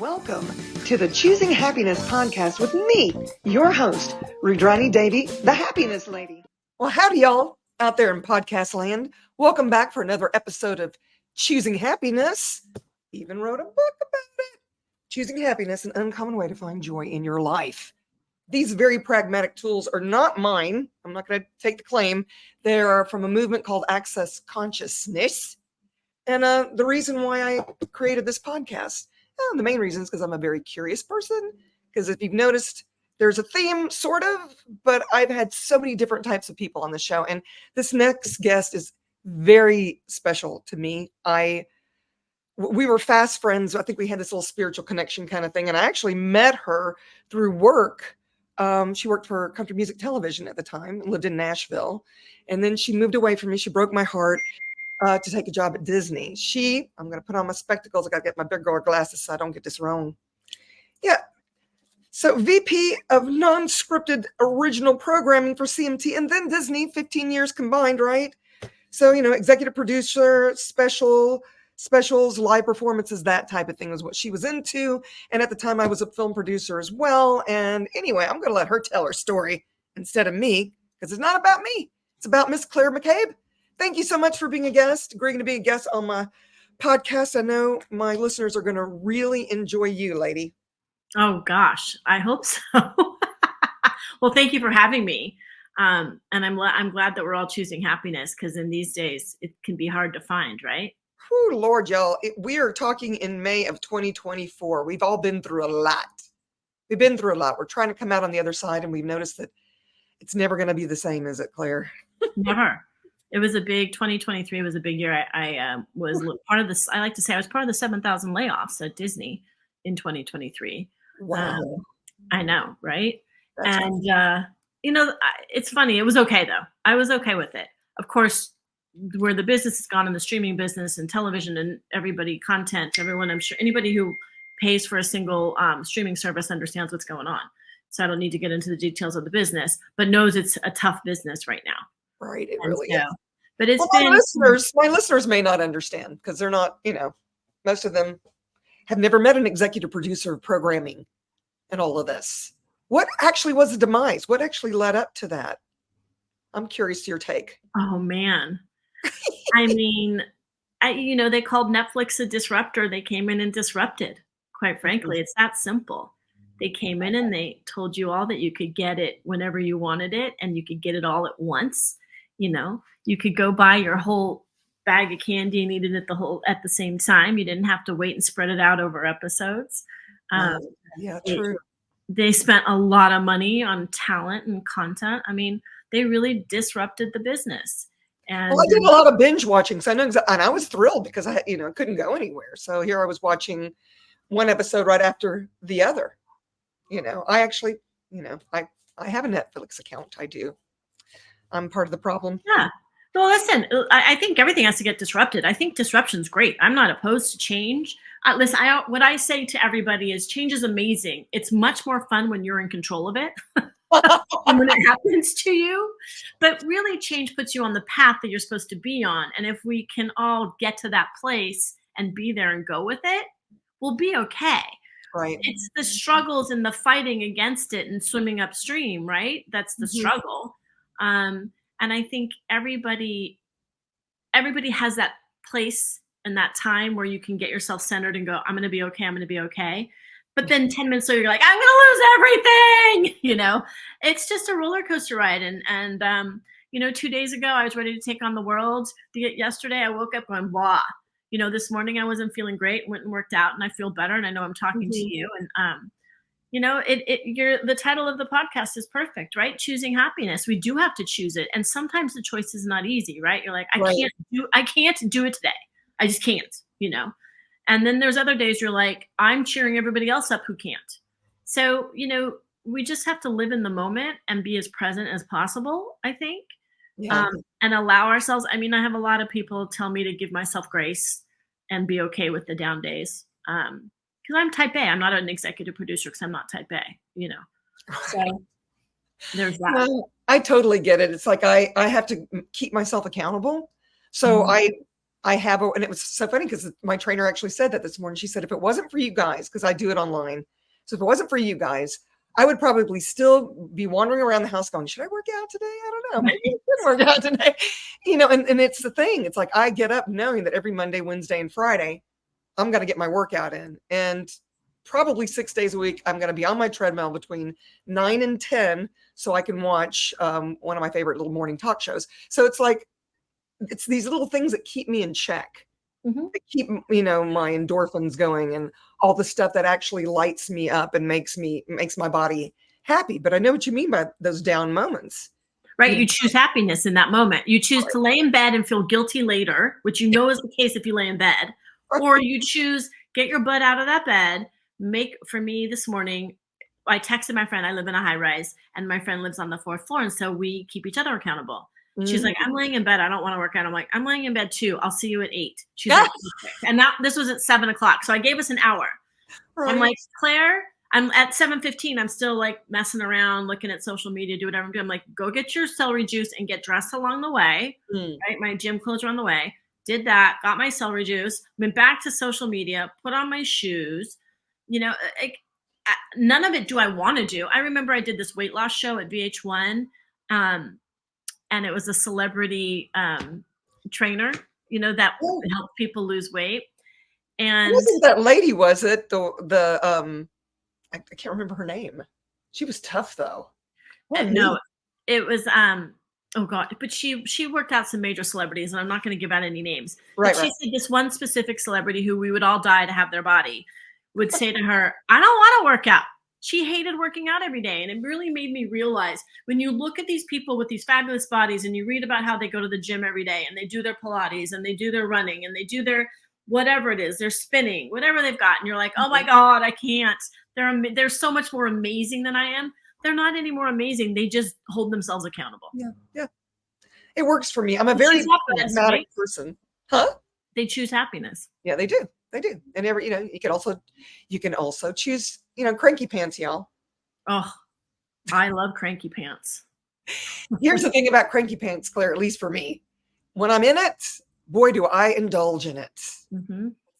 Welcome to the Choosing Happiness podcast with me, your host, Rudrani Devi, the Happiness Lady. Well, howdy, y'all out there in podcast land. Welcome back for another episode of Choosing Happiness. Even wrote a book about it. Choosing Happiness, an uncommon way to find joy in your life. These very pragmatic tools are not mine. I'm not going to take the claim. They are from a movement called Access Consciousness. And the reason why I created this podcast, the main reason is because I'm a very curious person. Because if you've noticed, there's a theme, sort of, but I've had so many different types of people on the show. And this next guest is very special to me. We were fast friends. I think we had this little spiritual connection kind of thing. And I actually met her through work. She worked for country music television at the time, lived in Nashville. And then she moved away from me. She broke my heart. To take a job at Disney. I'm going to put on my spectacles. I got to get my big girl glasses so I don't get this wrong. Yeah. So VP of non-scripted original programming for CMT and then Disney, 15 years combined, right? So, executive producer, specials, live performances, that type of thing was what she was into. And at the time I was a film producer as well. And anyway, I'm going to let her tell her story instead of me, because it's not about me. It's about Miss Claire McCabe. Thank you so much for being a guest, agreeing to be a guest on my podcast. I know my listeners are going to really enjoy you, lady. Oh, gosh. I hope so. Well, thank you for having me. And I'm glad that we're all choosing happiness, because in these days, it can be hard to find, right? Whew, Lord, y'all. We are talking in May of 2024. We've all been through a lot. We've been through a lot. We're trying to come out on the other side, and we've noticed that it's never going to be the same, is it, Claire? Never. It was a big 2023 was a big year. I was part of this. I like to say I was part of the 7,000 layoffs at Disney in 2023. Wow. I know, right? That's and it's funny. It was okay though. I was okay with it. Of course, where the business has gone in the streaming business and television and everyone, I'm sure anybody who pays for a single streaming service understands what's going on. So I don't need to get into the details of the business, but knows it's a tough business right now. Right, it really is. But it's my listeners may not understand, because they're not, most of them have never met an executive producer of programming and all of this. What actually was the demise? What actually led up to that? I'm curious to your take. Oh man. I mean, they called Netflix a disruptor. They came in and disrupted. Quite frankly, it's that simple. They came in and they told you all that you could get it whenever you wanted it, and you could get it all at once. You could go buy your whole bag of candy and eat it at the same time. You didn't have to wait and spread it out over episodes. Yeah, true. They spent a lot of money on talent and content. I mean, they really disrupted the business. And I did a lot of binge watching, so I know, and I was thrilled because I, couldn't go anywhere. So here I was watching one episode right after the other. I actually, I have a Netflix account. I do. I'm part of the problem. Yeah. Well, listen, I think everything has to get disrupted. I think disruption's great. I'm not opposed to change. Listen, what I say to everybody is change is amazing. It's much more fun when you're in control of it and when it happens to you. But really, change puts you on the path that you're supposed to be on. And if we can all get to that place and be there and go with it, we'll be okay. Right. It's the struggles and the fighting against it and swimming upstream, right? That's the struggle. And I think everybody has that place and that time where you can get yourself centered and go, I'm going to be okay. I'm going to be okay. But then 10 minutes later, you're like, I'm going to lose everything. It's just a roller coaster ride. And 2 days ago, I was ready to take on the world. Yesterday, I woke up going, blah. This morning I wasn't feeling great, went and worked out, and I feel better. And I know I'm talking to you. And, the title of the podcast is perfect, right? Choosing happiness. We do have to choose it. And sometimes the choice is not easy, right? You're like, I can't do it today. I just can't, And then there's other days you're like, I'm cheering everybody else up who can't. So, we just have to live in the moment and be as present as possible, I think. Yeah. And allow ourselves. I mean, I have a lot of people tell me to give myself grace and be okay with the down days. Because I'm type A. I'm not an executive producer because I'm not type A, So there's that. Well, I totally get it. It's like I have to keep myself accountable. So I have, and it was so funny because my trainer actually said that this morning. She said, if it wasn't for you guys, because I do it online. So if it wasn't for you guys, I would probably still be wandering around the house going, should I work out today? I don't know. Maybe I should work out today. And it's the thing. It's like I get up knowing that every Monday, Wednesday, and Friday, I'm going to get my workout in. And probably 6 days a week, I'm going to be on my treadmill between 9 and 10 so I can watch one of my favorite little morning talk shows. So it's like, it's these little things that keep me in check, that keep, my endorphins going and all the stuff that actually lights me up and makes my body happy. But I know what you mean by those down moments. Right. You choose happiness in that moment. You choose to lay in bed and feel guilty later, which is the case if you lay in bed, or you choose, get your butt out of that bed. For me this morning, I texted my friend, I live in a high rise and my friend lives on the 4th floor. And so we keep each other accountable. She's like, I'm laying in bed. I don't want to work out. I'm like, I'm laying in bed too. I'll see you at 8. She's like, and this was at 7 o'clock. So I gave us an hour. Right. I'm like, Claire, I'm at 7:15. I'm still like messing around, looking at social media, do whatever I'm doing. I'm like, go get your celery juice and get dressed along the way. Right. My gym clothes are on the way. Did that, got my celery juice, went back to social media, put on my shoes, none of it do I want to do. I remember I did this weight loss show at VH1. And it was a celebrity trainer, that helped people lose weight. And it wasn't that lady, was it? I can't remember her name. She was tough though. No, it was oh God, but she worked out some major celebrities, and I'm not going to give out any names. Right. But she said this one specific celebrity who we would all die to have their body would say to her, I don't want to work out. She hated working out every day. And it really made me realize when you look at these people with these fabulous bodies and you read about how they go to the gym every day and they do their Pilates and they do their running and they do their whatever it is, they're spinning, whatever they've got. And you're like, oh my God, I can't. They're so much more amazing than I am. They're not any more amazing. They just hold themselves accountable. Yeah. Yeah. It works for me. I'm a very pragmatic person. Huh? They choose happiness. Yeah, they do. They do. And you can also choose, cranky pants, y'all. Oh, I love cranky pants. Here's the thing about cranky pants, Claire, at least for me. When I'm in it, boy, do I indulge in it.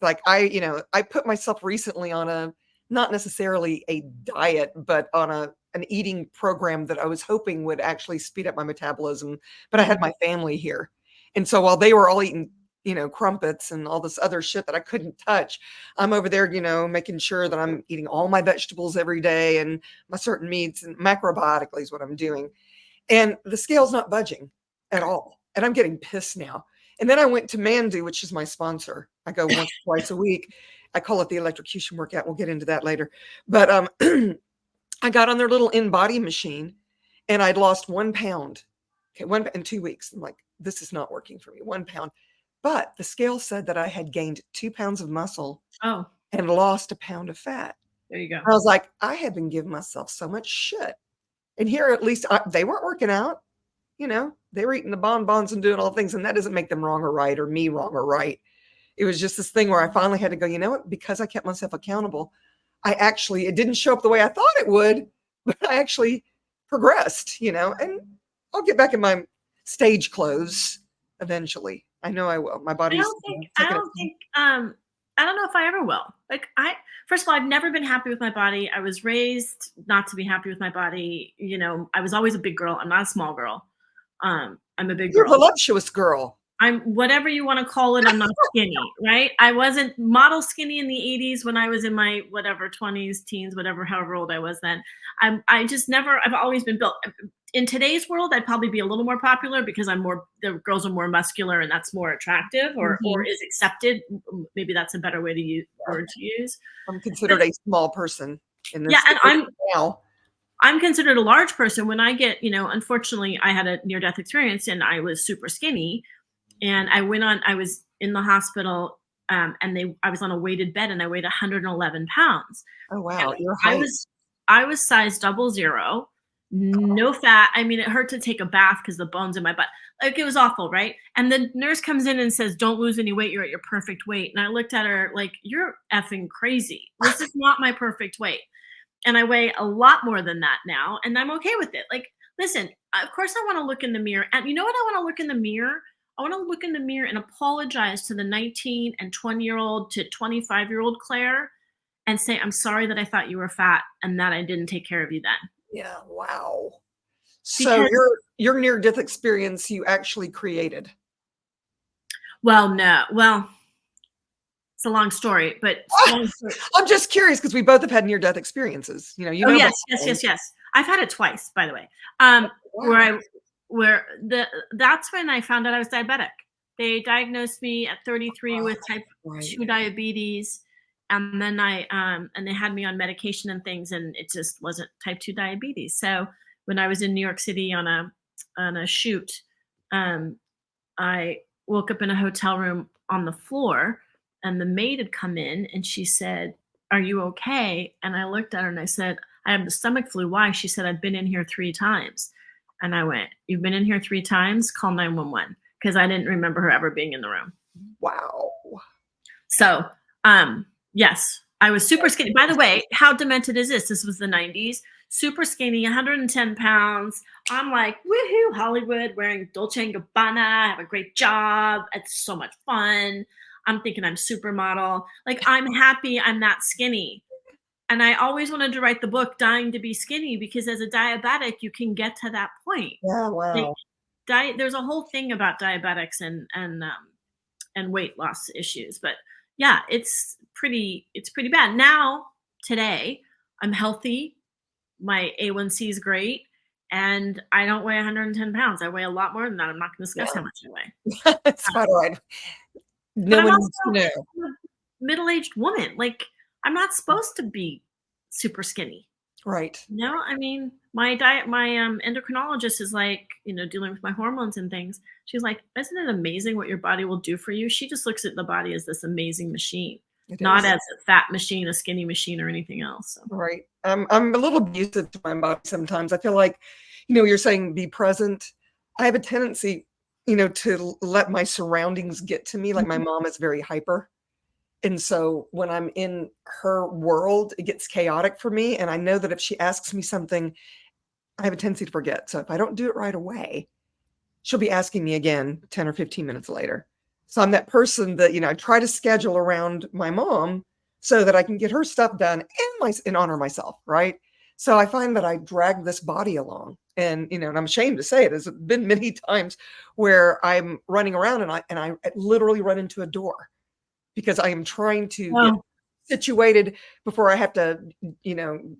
Like I put myself recently on not necessarily a diet, but on an eating program that I was hoping would actually speed up my metabolism. But I had my family here. And so while they were all eating crumpets and all this other shit that I couldn't touch, I'm over there, making sure that I'm eating all my vegetables every day and my certain meats, and macrobiotically is what I'm doing. And the scale's not budging at all. And I'm getting pissed now. And then I went to Mandu, which is my sponsor. I go once or twice a week. I call it the electrocution workout. We'll get into that later. But I got on their little in-body machine and I'd lost 1 pound. Okay, in 2 weeks. I'm like, this is not working for me. 1 pound. But the scale said that I had gained 2 pounds of muscle and lost 1 pound of fat. There you go. I was like, I have been giving myself so much shit. And here, at least, they weren't working out. They were eating the bonbons and doing all the things. And that doesn't make them wrong or right, or me wrong or right. It was just this thing where I finally had to go, you know what? Because I kept myself accountable, it didn't show up the way I thought it would, but I actually progressed, and I'll get back in my stage clothes eventually. I know I will. My body's. I don't know if I ever will. Like first of all, I've never been happy with my body. I was raised not to be happy with my body. I was always a big girl. I'm not a small girl. I'm a big girl. You're a voluptuous girl. I'm whatever you want to call it. I'm not skinny, right? I wasn't model skinny in the 80s when I was in my 20s, teens, however old I was then. I've always been built. In today's world, I'd probably be a little more popular because the girls are more muscular and that's more attractive or is accepted. Maybe that's a better way to use. I'm considered a small person in this. Yeah, and I'm considered a large person when I get, unfortunately I had a near-death experience and I was super skinny and I was in the hospital and I was on a weighted bed and I weighed 111 pounds. Oh, wow. I was size 00. No fat. I mean, it hurt to take a bath because the bones in my butt. Like, it was awful, right? And the nurse comes in and says, don't lose any weight. You're at your perfect weight. And I looked at her like, you're effing crazy. This is not my perfect weight. And I weigh a lot more than that now. And I'm okay with it. Like, listen, of course I want to look in the mirror. And you know what I want to look in the mirror? I want to look in the mirror and apologize to the 19 and 20-year-old to 25-year-old Claire and say, I'm sorry that I thought you were fat and that I didn't take care of you then. Yeah. Wow. So your near-death experience you actually created. Well, no. Well, it's a long story, but I'm just curious because we both have had near-death experiences. You know. Yes. I've had it twice, by the way. Wow. That's when I found out I was diabetic. They diagnosed me at 33 with type 2 diabetes, and then and they had me on medication and things, and it just wasn't type 2 diabetes. So when I was in New York City on a shoot, I woke up in a hotel room on the floor, and the maid had come in, and she said, "Are you okay?" And I looked at her and I said, "I have the stomach flu." Why? She said, "I've been in here 3 times." And I went, "You've been in here 3 times? Call 911." Because I didn't remember her ever being in the room. Wow. So, yes, I was super skinny. By the way, how demented is this? This was the 90s. Super skinny, 110 pounds. I'm like, woohoo, Hollywood, wearing Dolce & Gabbana. I have a great job. It's so much fun. I'm thinking I'm supermodel. Like, I'm happy I'm that skinny. And I always wanted to write the book Dying to Be Skinny, because as a diabetic, you can get to that point. Yeah, wow. Like, there's a whole thing about diabetics and weight loss issues. But yeah, it's pretty bad. Now, today, I'm healthy. My A1C is great. And I don't weigh 110 pounds. I weigh a lot more than that. I'm not going to discuss how much I weigh. That's quite all right. No one needs to know. I'm a middle-aged woman. Like, I'm not supposed to be super skinny. Right. No, I mean, my endocrinologist is like, dealing with my hormones and things. She's like, isn't it amazing what your body will do for you? She just looks at the body as this amazing machine, not as a fat machine, a skinny machine, or anything else. So. Right. I'm a little abusive to my body sometimes. I feel like, you're saying be present. I have a tendency, to let my surroundings get to me. Like my mom is very hyper. And so when I'm in her world, it gets chaotic for me. And I know that if she asks me something, I have a tendency to forget. So if I don't do it right away, she'll be asking me again 10 or 15 minutes later. So I'm that person that, I try to schedule around my mom so that I can get her stuff done and honor myself. Right. So I find that I drag this body along, and, and I'm ashamed to say it. There's been many times where I'm running around and I literally run into a door, because I am trying to get situated before I have to,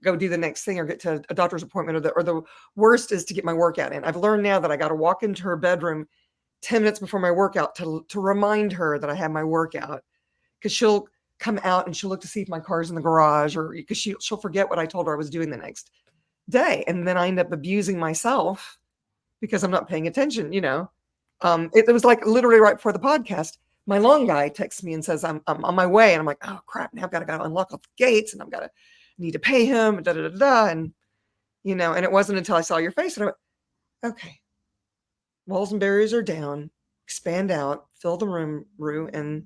go do the next thing or get to a doctor's appointment, or the worst is to get my workout in. I've learned now that I got to walk into her bedroom 10 minutes before my workout to remind her that I have my workout, because she'll come out and she'll look to see if my car's in the garage, or because she'll forget what I told her I was doing the next day. And then I end up abusing myself because I'm not paying attention, It was like literally right before the podcast, my long guy texts me and says, I'm on my way. And I'm like, oh crap, now I've got to go unlock all the gates, and need to pay him, and and, and it wasn't until I saw your face and I went, okay, walls and barriers are down, expand out, fill the room, Rue, and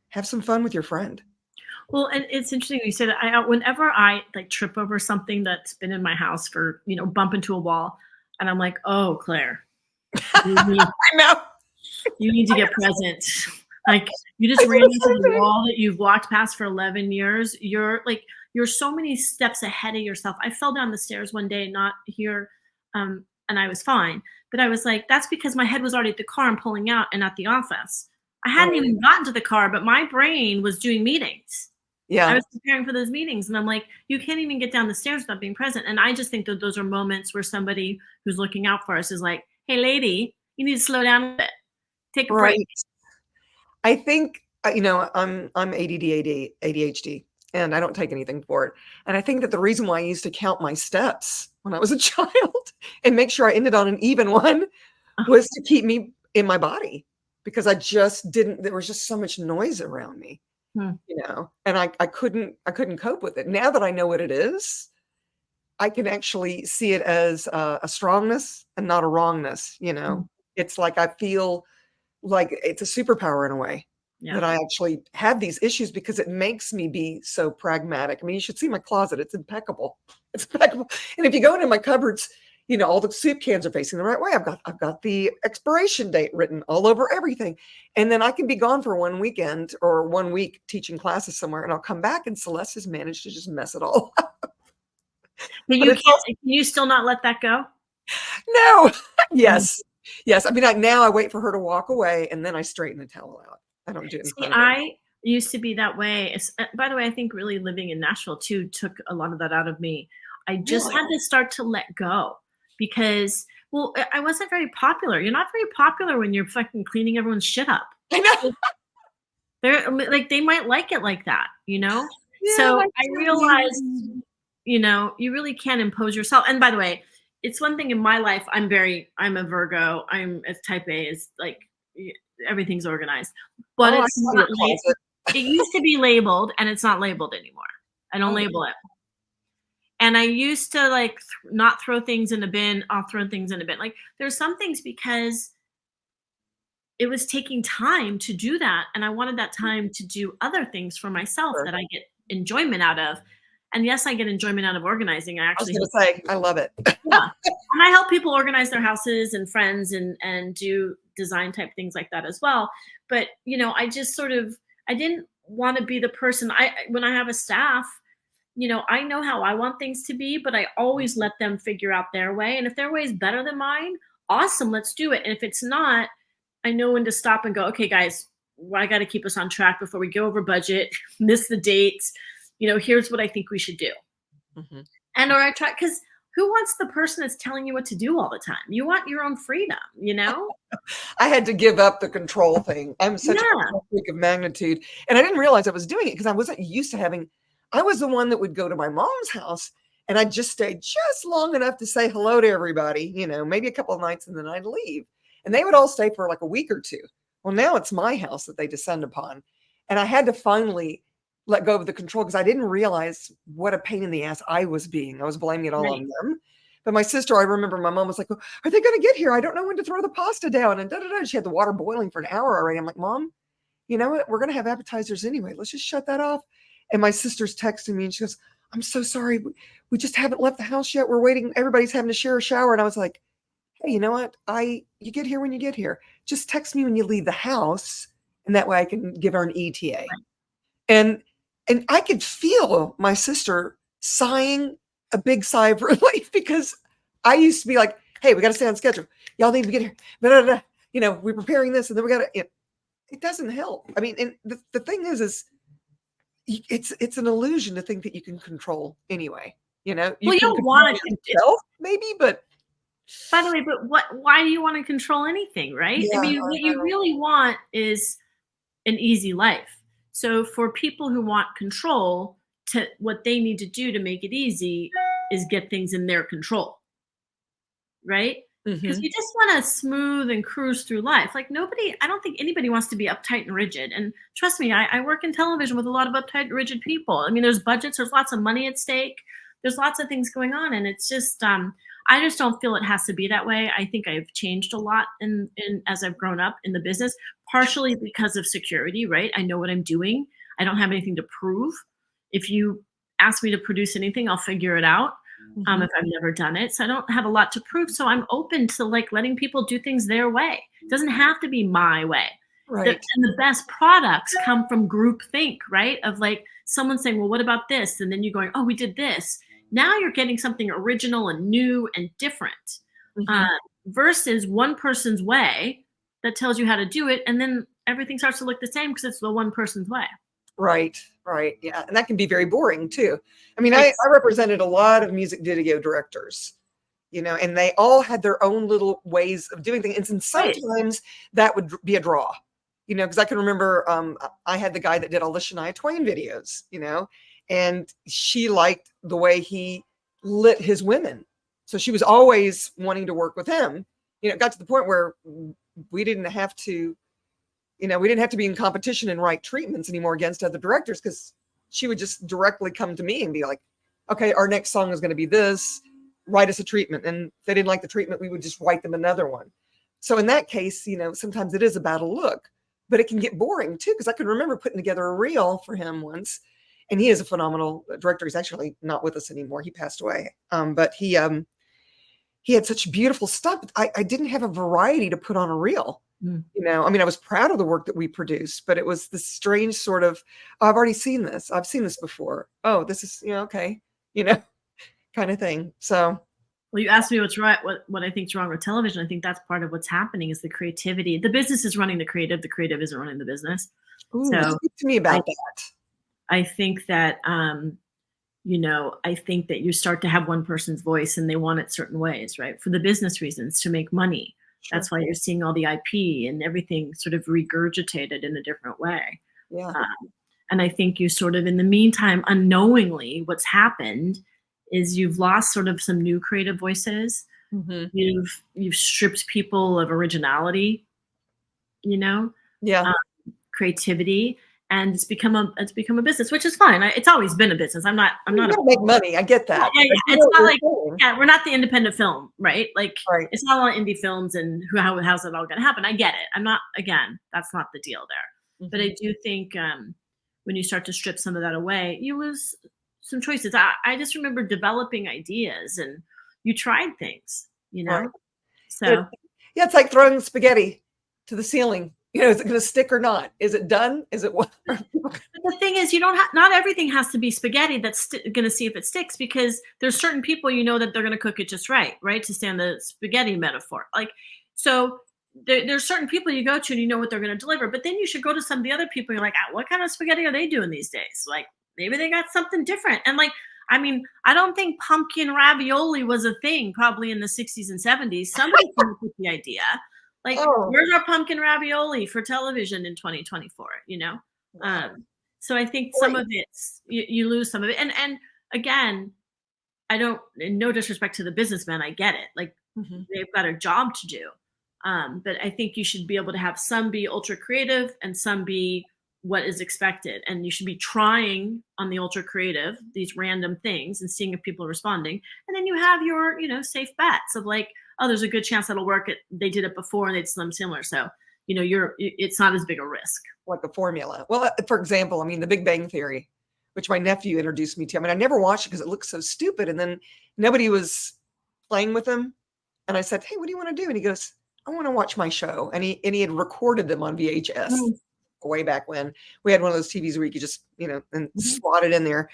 have some fun with your friend. Well, and it's interesting you said that. Whenever I trip over something that's been in my house for, bump into a wall, and I'm like, oh, Claire, I know. You need to get present. Like, you just ran into the wall that you've walked past for 11 years. You're so many steps ahead of yourself. I fell down the stairs one day, not here, and I was fine. But I was like, that's because my head was already at the car and pulling out and at the office. I hadn't even gotten to the car, but my brain was doing meetings. Yeah. I was preparing for those meetings, and I'm like, you can't even get down the stairs without being present. And I just think that those are moments where somebody who's looking out for us is like, hey, lady, you need to slow down a bit. Take a break. I think, I'm ADD, ADHD, and I don't take anything for it. And I think that the reason why I used to count my steps when I was a child and make sure I ended on an even one was to keep me in my body, because there was just so much noise around me, and I couldn't cope with it. Now that I know what it is, I can actually see it as a strongness and not a wrongness. It's like, I feel like it's a superpower in a way, that I actually have these issues, because it makes me be so pragmatic. I mean, you should see my closet. It's impeccable. It's impeccable. And if you go into my cupboards, all the soup cans are facing the right way. I've got the expiration date written all over everything. And then I can be gone for one weekend or 1 week teaching classes somewhere, and I'll come back and Celeste has managed to just mess it all up. But you can't, can you still not let that go? No. Yes. Yes. I mean, now I wait for her to walk away and then I straighten the towel out. I don't do it in front of her. I used to be that way. By the way, I think really living in Nashville too took a lot of that out of me. I just had to start to let go because, well, I wasn't very popular. You're not very popular when you're fucking cleaning everyone's shit up. I know. They're like, they might like it like that, Yeah, So I realized, you really can't impose yourself. And by the way, it's one thing in my life. I'm a Virgo. I'm as type A is like everything's organized, but it's not it used to be labeled and it's not labeled anymore. I don't label it. And I used to like not throw things in a bin. I'll throw things in a bin. Like there's some things because it was taking time to do that. And I wanted that time to do other things for myself that I get enjoyment out of. And yes, I get enjoyment out of organizing. I was going to say, I love it. Yeah. And I help people organize their houses and friends and do design type things like that as well. But, I just I didn't want to be the person when I have a staff, I know how I want things to be, but I always let them figure out their way. And if their way is better than mine, awesome, let's do it. And if it's not, I know when to stop and go, okay, guys, I got to keep us on track before we go over budget, miss the dates. Here's what I think we should do. Mm-hmm. And or I try, because who wants the person that's telling you what to do all the time? You want your own freedom, I had to give up the control thing. I'm such a freak of magnitude. And I didn't realize I was doing it because I wasn't used to I was the one that would go to my mom's house and I'd just stay just long enough to say hello to everybody, maybe a couple of nights and then I'd leave. And they would all stay for like a week or two. Well, now it's my house that they descend upon. And I had to finally let go of the control because I didn't realize what a pain in the ass I was being. I was blaming it all on them. But my sister, I remember my mom was like, are they going to get here? I don't know when to throw the pasta down. And she had the water boiling for an hour already. I'm like, Mom, you know what? We're going to have appetizers anyway. Let's just shut that off. And my sister's texting me and she goes, I'm so sorry. We just haven't left the house yet. We're waiting. Everybody's having to share a shower. And I was like, hey, you know what? You get here when you get here. Just text me when you leave the house. And that way I can give her an ETA. And I could feel my sister sighing a big sigh of relief because I used to be like, hey, we got to stay on schedule. Y'all need to get here. Blah, blah, blah. We're preparing this and then we got to, it doesn't help. I mean, and the thing is it's an illusion to think that you can control anyway. You don't want to yourself, maybe, but. By the way, why do you want to control anything, right? Yeah, I mean, what you really want is an easy life. So for people who want control, what they need to do to make it easy is get things in their control, right? Because you just want to smooth and cruise through life. Like I don't think anybody wants to be uptight and rigid. And trust me, I work in television with a lot of uptight and rigid people. I mean, there's budgets, there's lots of money at stake. There's lots of things going on. And it's just, I just don't feel it has to be that way. I think I've changed a lot in as I've grown up in the business, partially because of security, right? I know what I'm doing. I don't have anything to prove. If you ask me to produce anything, I'll figure it out. If I've never done it. So I don't have a lot to prove. So I'm open to like letting people do things their way. It doesn't have to be my way. Right. And the best products come from group think, right? Of like someone saying, well, what about this? And then you going, oh, we did this. Now you're getting something original and new and different versus one person's way that tells you how to do it. And then everything starts to look the same because it's the one person's way. Right. Yeah. And that can be very boring too. I mean, I represented a lot of music video directors, and they all had their own little ways of doing things. And sometimes that would be a draw, because I can remember I had the guy that did all the Shania Twain videos, and she liked the way he lit his women. So she was always wanting to work with him. It got to the point where we didn't have to be in competition and write treatments anymore against other directors because she would just directly come to me and be like, okay, our next song is going to be this, write us a treatment. And if they didn't like the treatment, we would just write them another one. So in that case, sometimes it is a battle look, but it can get boring too. Because I can remember putting together a reel for him once, and he is a phenomenal director. He's actually not with us anymore. He passed away. But he he had such beautiful stuff. But I didn't have a variety to put on a reel. You know, I mean, I was proud of the work that we produced, but it was this strange sort of, oh, I've already seen this. I've seen this before. Oh, this is, okay, kind of thing. So. Well, you asked me what's right, what I think's wrong with television. I think that's part of what's happening is the creativity. The business is running the creative isn't running the business. Ooh, so speak to me about that. I think that, I think that you start to have one person's voice and they want it certain ways, right? For the business reasons, to make money. Sure. That's why you're seeing all the IP and everything sort of regurgitated in a different way. Yeah. And I think you sort of, in the meantime, unknowingly, what's happened is you've lost sort of some new creative voices. You've stripped people of originality, creativity. And it's become a business, which is fine. It's always been a business. I'm not to make money. I get that. Yeah. It's not like, we're not the independent film, right? Like, right. It's not all indie films and how's it all going to happen? I get it. I'm not, again, that's not the deal there. But I do think when you start to strip some of that away, you lose some choices. I just remember developing ideas and you tried things, Right. So. Yeah, it's like throwing spaghetti to the ceiling. Is it going to stick or not? Is it done? Is it what? But the thing is, not everything has to be spaghetti that's going to see if it sticks, because there's certain people that they're going to cook it just right, to stay on the spaghetti metaphor. Like, so there's certain people you go to and you know what they're going to deliver, but then you should go to some of the other people. You're like, what kind of spaghetti are they doing these days? Like, maybe they got something different. And like, I mean, I don't think pumpkin ravioli was a thing probably in the 60s and 70s. Somebody came up with the idea. Like, where's our pumpkin ravioli for television in 2024, So I think some of it's, you lose some of it. And again, I don't, in no disrespect to the businessmen, I get it. Like, they've got a job to do. But I think you should be able to have some be ultra creative and some be what is expected. And you should be trying on the ultra creative, these random things, and seeing if people are responding. And then you have your, safe bets of like, oh, there's a good chance that'll work. They did it before and they did something similar. So, it's not as big a risk. Like a formula. Well, for example, I mean, The Big Bang Theory, which my nephew introduced me to. I mean, I never watched it because it looked so stupid. And then nobody was playing with him. And I said, hey, what do you want to do? And he goes, I want to watch my show. And he had recorded them on VHS way back when. We had one of those TVs where you could just, and slot it in there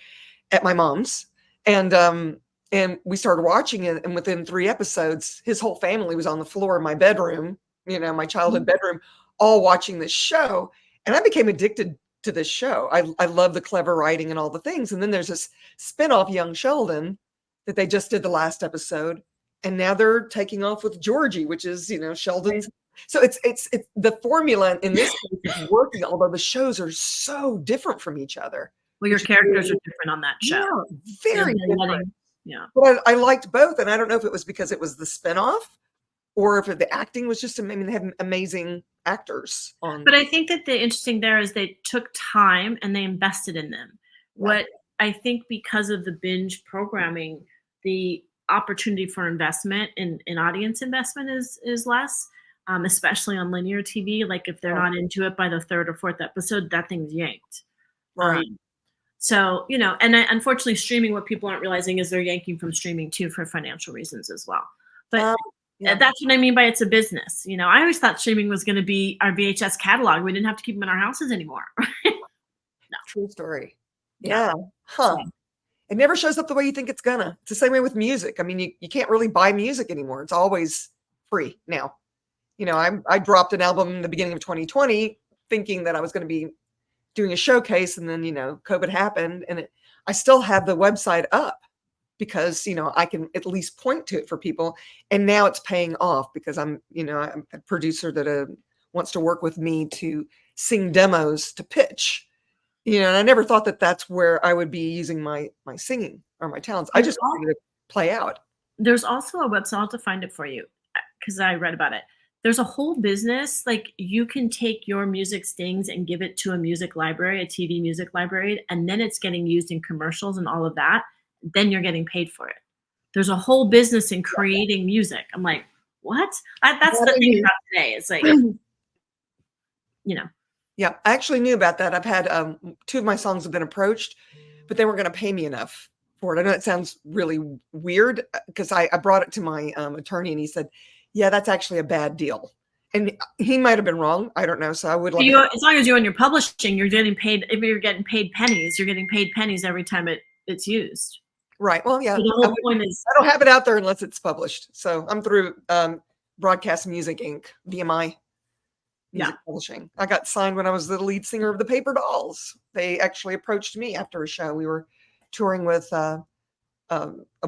at my mom's. And we started watching it, and within 3 episodes, his whole family was on the floor in my bedroom, my childhood bedroom, all watching this show. And I became addicted to this show. I love the clever writing and all the things. And then there's this spinoff, Young Sheldon, that they just did the last episode. And now they're taking off with Georgie, which is, Sheldon's. So it's the formula in this case is working, although the shows are so different from each other. Well, your characters are different on that show. Yeah, very different. Yeah. But I liked both. And I don't know if it was because it was the spinoff or if the acting was just, they had amazing actors on. But I think that the interesting there is they took time and they invested in them. Yeah. What I think because of the binge programming, the opportunity for investment in audience investment is less, especially on linear TV. Like if they're not into it by the 3rd or 4th episode, that thing's yanked. Right. So, and unfortunately streaming, what people aren't realizing is they're yanking from streaming too for financial reasons as well. But that's what I mean by it's a business. I always thought streaming was going to be our VHS catalog. We didn't have to keep them in our houses anymore. No. True story. Yeah. Huh. It never shows up the way you think it's gonna. It's the same way with music. I mean, you can't really buy music anymore. It's always free now. I dropped an album in the beginning of 2020 thinking that I was going to be doing a showcase, and then COVID happened, and I still have the website up because I can at least point to it for people, and now it's paying off because I'm a producer that wants to work with me to sing demos to pitch, and I never thought that that's where I would be using my singing or my talents. I just wanted to play out. There's also a website. I'll have to find it for you because I read about it. There's a whole business, like you can take your music stings and give it to a music library, a TV music library, and then it's getting used in commercials and all of that. Then you're getting paid for it. There's a whole business in creating music. I'm like, what? That's the thing about today. It's like, Yeah, I actually knew about that. I've had 2 of my songs have been approached, but they weren't going to pay me enough for it. I know it sounds really weird because I brought it to my attorney and he said, yeah, that's actually a bad deal. And he might have been wrong. I don't know. So I would like as long as you own your publishing, you're getting paid. If you're getting paid pennies, you're getting paid pennies every time it's used. Right. Well, yeah. So the whole point is I don't have it out there unless it's published. So I'm through Broadcast Music Inc., BMI Music Publishing. I got signed when I was the lead singer of the Paper Dolls. They actually approached me after a show. We were touring with a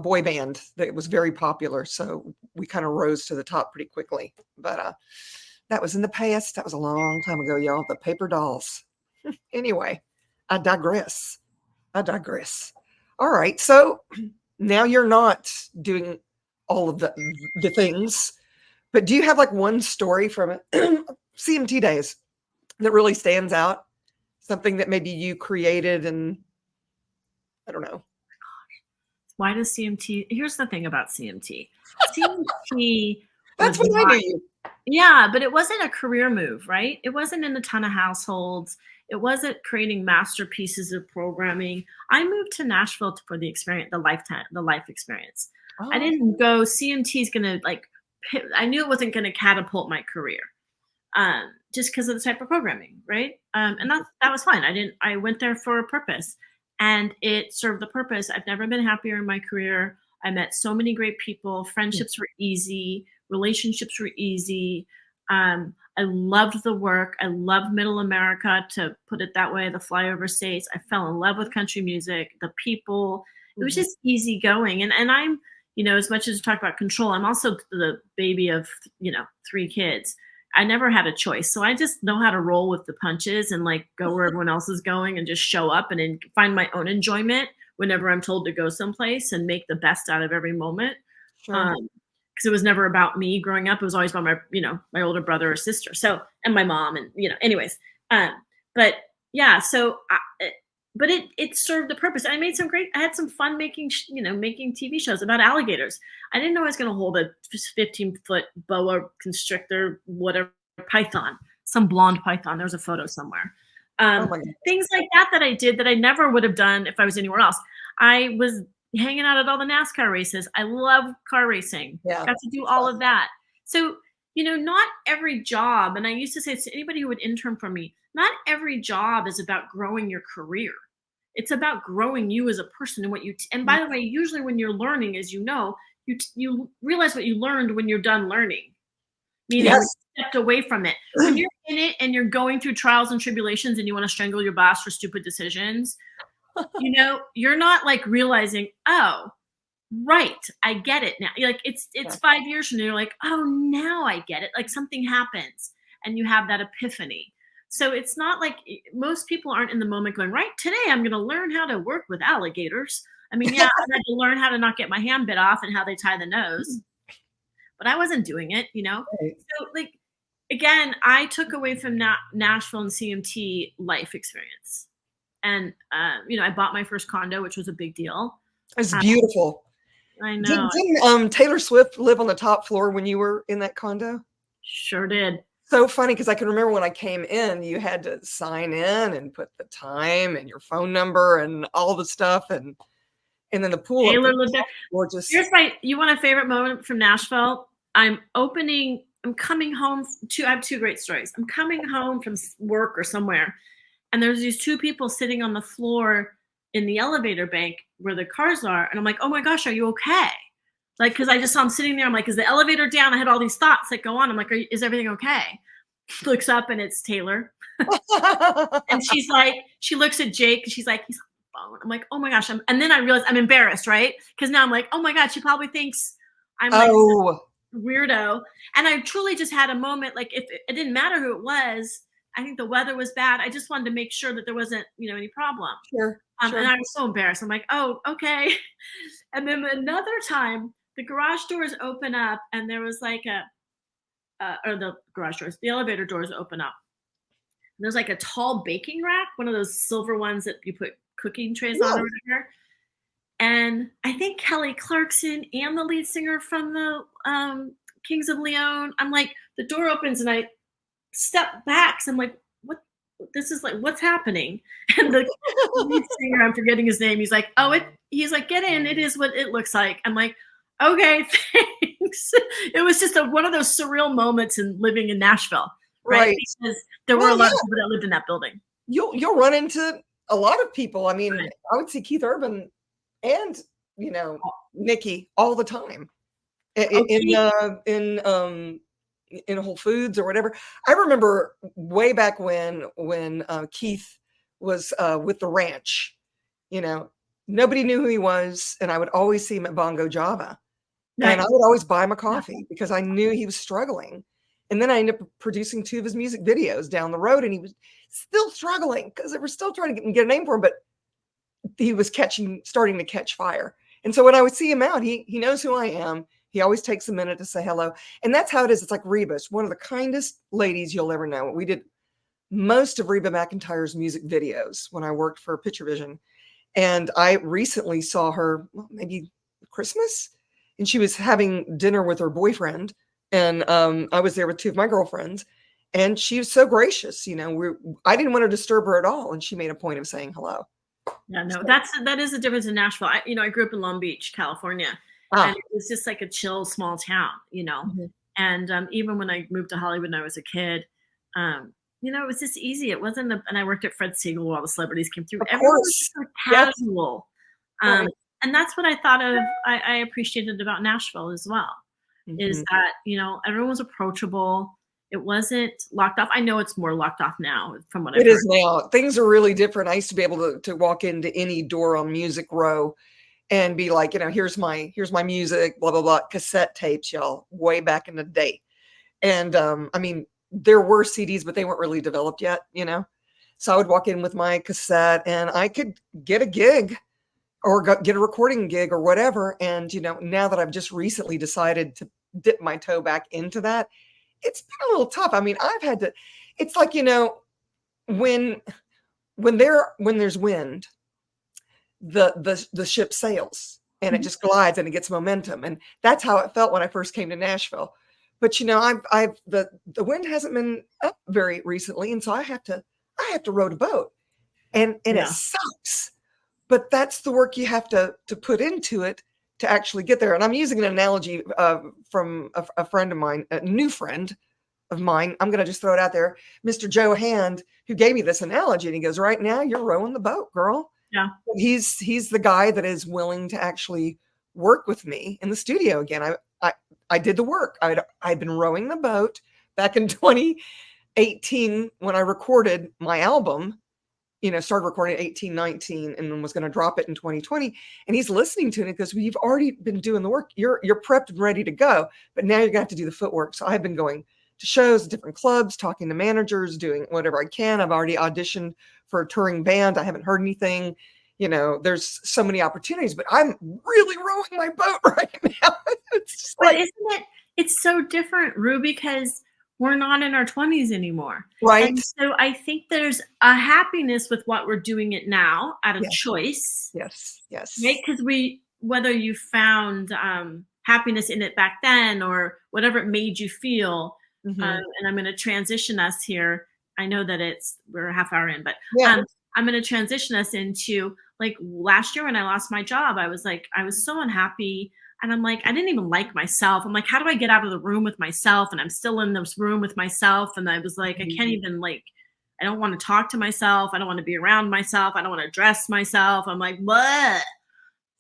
boy band that was very popular. So we kind of rose to the top pretty quickly. But that was in the past. That was a long time ago, y'all. The Paper Dolls. Anyway, I digress. All right. So now you're not doing all of the things, but do you have like one story from CMT days that really stands out? Something that maybe you created and I don't know. Why does CMT? Here's the thing about CMT. CMT. That's what I knew you. Yeah, but it wasn't a career move, right? It wasn't in a ton of households. It wasn't creating masterpieces of programming. I moved to Nashville for the experience, the life experience. Oh. I didn't go, CMT is going to like, I knew it wasn't going to catapult my career just because of the type of programming, right? And that was fine. I went there for a purpose and it served the purpose. I've never been happier in my career. I met so many great people. Friendships were easy. Relationships were easy. I loved the work. I loved Middle America, to put it that way, the flyover states. I fell in love with country music, the people. It was just easy going. And I'm, as much as we talk about control, I'm also the baby of, 3 kids. I never had a choice. So I just know how to roll with the punches and like go where everyone else is going and just show up and then find my own enjoyment whenever I'm told to go someplace and make the best out of every moment. Sure. Because it was never about me growing up. It was always about my, my older brother or sister. So, and my mom and, anyways. But yeah, so, but it served the purpose. I had some fun making TV shows about alligators. I didn't know I was going to hold a 15-foot boa constrictor, whatever, python, some blonde python. There's a photo somewhere. Things like that I did that I never would have done if I was anywhere else. I was hanging out at all the NASCAR races. I love car racing. Yeah. Got to do all of that. So, not every job, and I used to say to anybody who would intern for me, not every job is about growing your career. It's about growing you as a person and what you, and by the way, usually when you're learning, as you realize what you learned when you're done learning. Meaning you stepped away from it. When you're in it and you're going through trials and tribulations and you want to strangle your boss for stupid decisions, you're not like realizing, oh, right, I get it now. You're like it's 5 years from now, you're like, oh, now I get it. Like something happens and you have that epiphany. So it's not like most people aren't in the moment going, right, today I'm going to learn how to work with alligators. I mean, yeah, I had to learn how to not get my hand bit off and how they tie the nose, but I wasn't doing it, Right. So like, again, I took away from Nashville and CMT life experience. And, I bought my first condo, which was a big deal. It's beautiful. I know. Didn't Taylor Swift live on the top floor when you were in that condo? Sure did. So funny, because I can remember when I came in, you had to sign in and put the time and your phone number and all the stuff. And then the pool. Taylor lived there. Gorgeous. You want a favorite moment from Nashville? I'm coming home. I have 2 great stories. I'm coming home from work or somewhere. And there's these 2 people sitting on the floor in the elevator bank where the cars are. And I'm like, oh my gosh, are you okay? Like, because I just saw him sitting there. I'm like, is the elevator down? I had all these thoughts that go on. I'm like, is everything okay? She looks up and it's Taylor. And she's like, she looks at Jake and she's like, he's on the phone. I'm like, oh my gosh. And then I realized I'm embarrassed, right? Because now I'm like, oh my God, she probably thinks I'm like weirdo. And I truly just had a moment, like if it didn't matter who it was. I think the weather was bad. I just wanted to make sure that there wasn't, any problem. Sure. And I was so embarrassed. I'm like, oh, okay. And then another time, the garage doors open up, and there was like the elevator doors open up. And there's like a tall baking rack, one of those silver ones that you put cooking trays on or whatever. And I think Kelly Clarkson and the lead singer from the Kings of Leon. I'm like, the door opens and I step back. So I'm like, what this is like, what's happening? And the lead singer, I'm forgetting his name. He's like, he's like, get in. It is what it looks like. I'm like, okay, thanks. It was just one of those surreal moments in living in Nashville, right? Because there were a lot of people that lived in that building. You'll run into a lot of people. I mean, I would see Keith Urban and, you know, Nikki all the time in Whole Foods or whatever. I remember way back when Keith was with the Ranch, you know, nobody knew who he was, and I would always see him at Bongo Java. And I would always buy him a coffee because I knew he was struggling. And then I ended up producing 2 of his music videos down the road, and he was still struggling because they were still trying to get a name for him, but he was starting to catch fire. And so when I would see him out, he knows who I am. He always takes a minute to say hello. And that's how it is. It's like Reba's, one of the kindest ladies you'll ever know. We did most of Reba McEntire's music videos when I worked for Picture Vision. And I recently saw her, maybe Christmas, and she was having dinner with her boyfriend. And I was there with 2 of my girlfriends, and she was so gracious. You know, I didn't want to disturb her at all, and she made a point of saying hello. Yeah, no, that is the difference in Nashville. I grew up in Long Beach, California, and it was just like a chill, small town, you know. Mm-hmm. And even when I moved to Hollywood when I was a kid, you know, it was just easy. It wasn't, and I worked at Fred Siegel where all the celebrities came through. Everyone was so casual. Right. And that's what I thought of, I appreciated about Nashville as well, is that, you know, everyone was approachable. It wasn't locked off. I know it's more locked off now from what I've heard. It is now. Things are really different. I used to be able to walk into any door on Music Row and be like, you know, here's my music, blah, blah, blah, cassette tapes, y'all, way back in the day. And I mean, there were CDs, but they weren't really developed yet, you know? So I would walk in with my cassette and I could get a gig or get a recording gig or whatever. And, you know, now that I've just recently decided to dip my toe back into that, it's been a little tough. I mean, I've had to, it's like, you know, when there's wind, the ship sails and it just glides and it gets momentum. And that's how it felt when I first came to Nashville. But, you know, the wind hasn't been up very recently. And so I have to row a boat and it sucks. But that's the work you have to put into it to actually get there. And I'm using an analogy from a friend of mine, a new friend of mine. I'm going to just throw it out there. Mr. Joe Hand, who gave me this analogy. And he goes, right now you're rowing the boat, girl. Yeah. He's the guy that is willing to actually work with me in the studio again. I did the work. I'd been rowing the boat back in 2018 when I recorded my album. You know, started recording 18, 19, and then was going to drop it in 2020. And he's listening to it because we've already been doing the work. You're prepped and ready to go, but now you're going to have to do the footwork. So I've been going to shows, different clubs, talking to managers, doing whatever I can. I've already auditioned for a touring band. I haven't heard anything. You know, there's so many opportunities, but I'm really rowing my boat right now. It's just like, isn't it? It's so different, Rue, because we're not in our 20s anymore. Right. And so I think there's a happiness with what we're doing it now out of choice. Yes. Right? Because whether you found happiness in it back then or whatever it made you feel, and I'm going to transition us here. I know that we're a half hour in, but I'm going to transition us into, like, last year when I lost my job, I was so unhappy. And I'm like, I didn't even like myself. I'm like, how do I get out of the room with myself? And I'm still in this room with myself. And I was like, I can't even, like, I don't want to talk to myself. I don't want to be around myself. I don't want to dress myself. I'm like, what?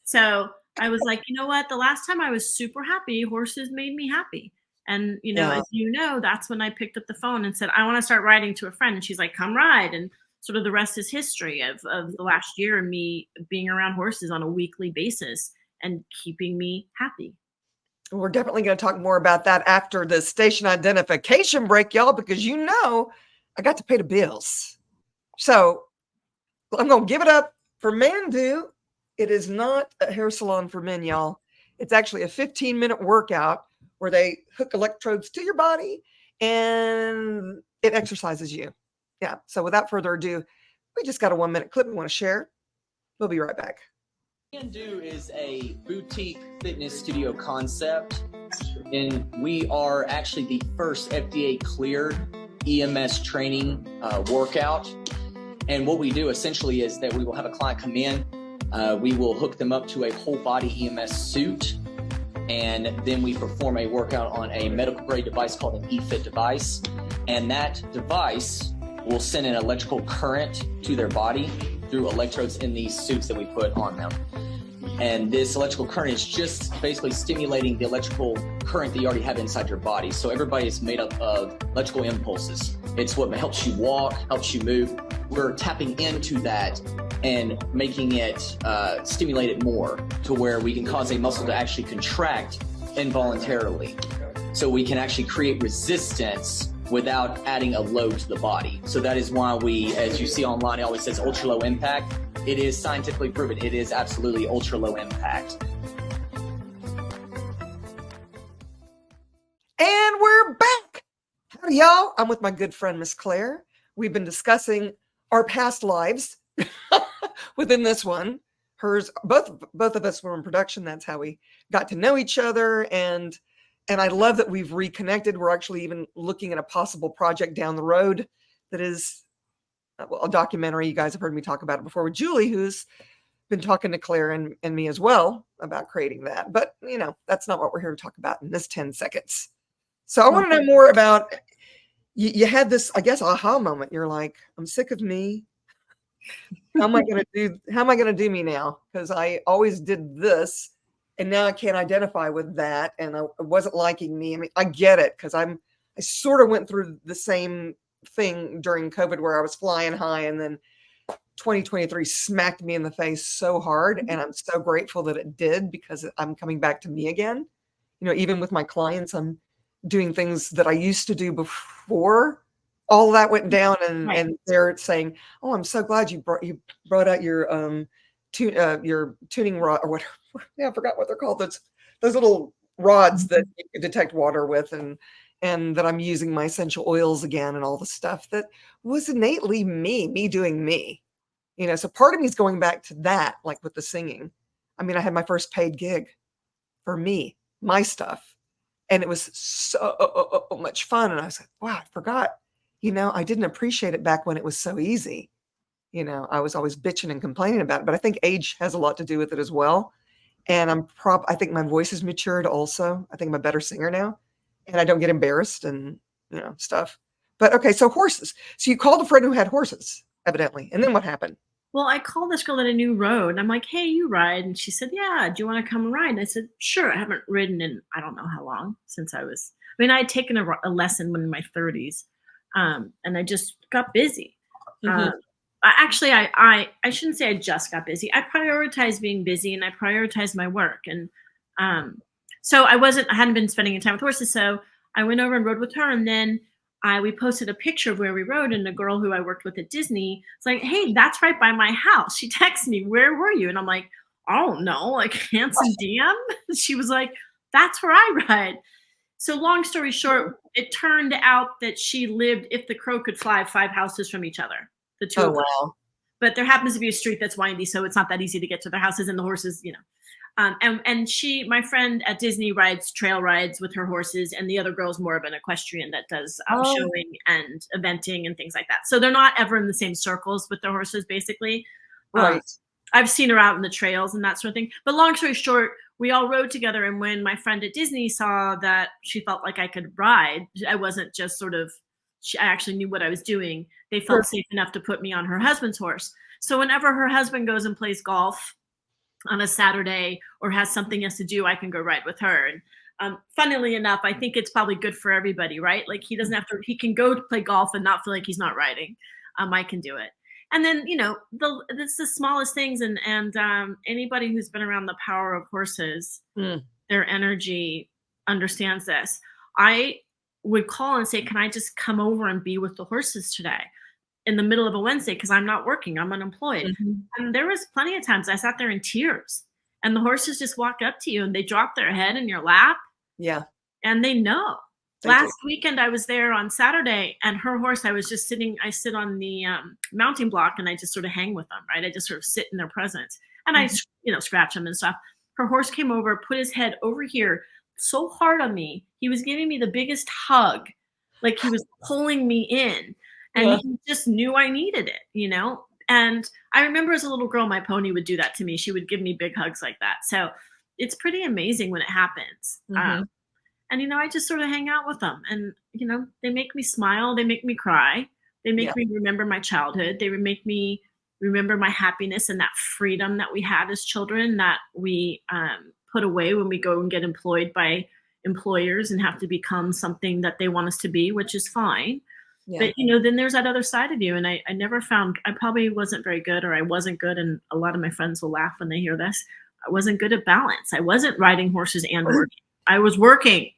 So I was like, you know what? The last time I was super happy, horses made me happy. And, you know, as you know, that's when I picked up the phone and said, I want to start riding to a friend. And she's like, come ride. And sort of the rest is history of the last year and me being around horses on a weekly basis and keeping me happy. We're definitely going to talk more about that after the station identification break, y'all, because, you know, I got to pay the bills. So I'm going to give it up for Mandu. It is not a hair salon for men, y'all. It's actually a 15-minute workout where they hook electrodes to your body and it exercises you. Yeah. So without further ado, we just got a 1-minute clip we want to share. We'll be right back. Do is a boutique fitness studio concept, and we are actually the first FDA cleared EMS training workout. And what we do essentially is that we will have a client come in, we will hook them up to a whole body EMS suit, and then we perform a workout on a medical grade device called an eFit device. And that device will send an electrical current to their body through electrodes in these suits that we put on them. And this electrical current is just basically stimulating the electrical current that you already have inside your body. So everybody is made up of electrical impulses. It's what helps you walk, helps you move. We're tapping into that and making it stimulate it more to where we can cause a muscle to actually contract involuntarily. So we can actually create resistance without adding a load to the body. So that is why we, as you see online, it always says ultra low impact. It is scientifically proven. It is absolutely ultra low impact. And we're back. Howdy, y'all. I'm with my good friend, Miss Claire. We've been discussing our past lives within this one. Hers, both of us were in production. That's how we got to know each other. And I love that we've reconnected. We're actually even looking at a possible project down the road that is a documentary. You guys have heard me talk about it before with Julie, who's been talking to Claire and me as well about creating that. But, that's not what we're here to talk about in this 10 seconds. So I want to know more about, you had this, I guess, aha moment. You're like, I'm sick of me. How am I going to do me now? Because I always did this. And now I can't identify with that. And it wasn't liking me. I mean, I get it because I sort of went through the same thing during COVID where I was flying high, and then 2023 smacked me in the face so hard. And I'm so grateful that it did, because I'm coming back to me again. Even with my clients, I'm doing things that I used to do before all that went down. And they're saying, "Oh, I'm so glad you brought out your tuning rod or whatever." Yeah, I forgot what they're called. Those little rods that you can detect water with, and that I'm using my essential oils again and all the stuff that was innately me doing me. So part of me is going back to that, like with the singing. I mean, I had my first paid gig for me, my stuff. And it was so much fun. And I was like, wow, I forgot. I didn't appreciate it back when it was so easy. I was always bitching and complaining about it. But I think age has a lot to do with it as well. And I think my voice has matured also. I think I'm a better singer now. And I don't get embarrassed and, stuff. But okay, so horses. So you called a friend who had horses, evidently. And then what happened? Well, I called this girl that I knew rode. And I'm like, hey, you ride? And she said, yeah, do you want to come and ride? And I said, sure. I haven't ridden in I don't know how long since I had taken a lesson when in my 30s. And I just got busy. Mm-hmm. Actually, I shouldn't say I just got busy. I prioritized being busy, and I prioritized my work. And so I hadn't been spending any time with horses. So I went over and rode with her. And then we posted a picture of where we rode, and the girl who I worked with at Disney was like, hey, that's right by my house. She texted me, where were you? And I'm like, I don't know, like Hanson DM? She was like, that's where I ride. So long story short, it turned out that she lived, if the crow could fly, 5 houses from each other. The two of us. Wow. But there happens to be a street that's windy, so it's not that easy to get to their houses, and the horses, and my friend at Disney rides trail rides with her horses, and the other girl's more of an equestrian that does showing and eventing and things like that. So they're not ever in the same circles with their horses, basically. Right. I've seen her out in the trails and that sort of thing. But long story short, we all rode together, and when my friend at Disney saw that she felt like I could ride, I wasn't just I actually knew what I was doing. They felt safe enough to put me on her husband's horse. So whenever her husband goes and plays golf on a Saturday or has something he has to do, I can go ride with her. And funnily enough, I think it's probably good for everybody, right? Like he can go to play golf and not feel like he's not riding. I can do it. And then, it's the smallest things. And anybody who's been around the power of horses, their energy understands this. I would call and say, can I just come over and be with the horses today in the middle of a Wednesday? Because I'm not working, I'm unemployed. Mm-hmm. And there was plenty of times I sat there in tears, and the horses just walk up to you and they drop their head in your lap. Yeah. And they know. Last weekend I was there on Saturday, and her horse, I sit on the mounting block, and I just sort of hang with them, right? I just sort of sit in their presence, and I scratch them and stuff. Her horse came over, put his head over here so hard on me. He was giving me the biggest hug. like he was pulling me in, and he just knew I needed it, you know? And I remember as a little girl, my pony would do that to me. She would give me big hugs like that. So it's pretty amazing when it happens. And, you know, I just sort of hang out with them, and, you know, they make me smile. They make me cry. They make me remember my childhood. They make me remember my happiness and that freedom that we had as children that we put away when we go and get employed by employers and have to become something that they want us to be, which is fine. But, you know, then there's that other side of you. And I never found, I probably wasn't very good, or I wasn't good. And a lot of my friends will laugh when they hear this. I wasn't good at balance. I wasn't riding horses and working. I was working,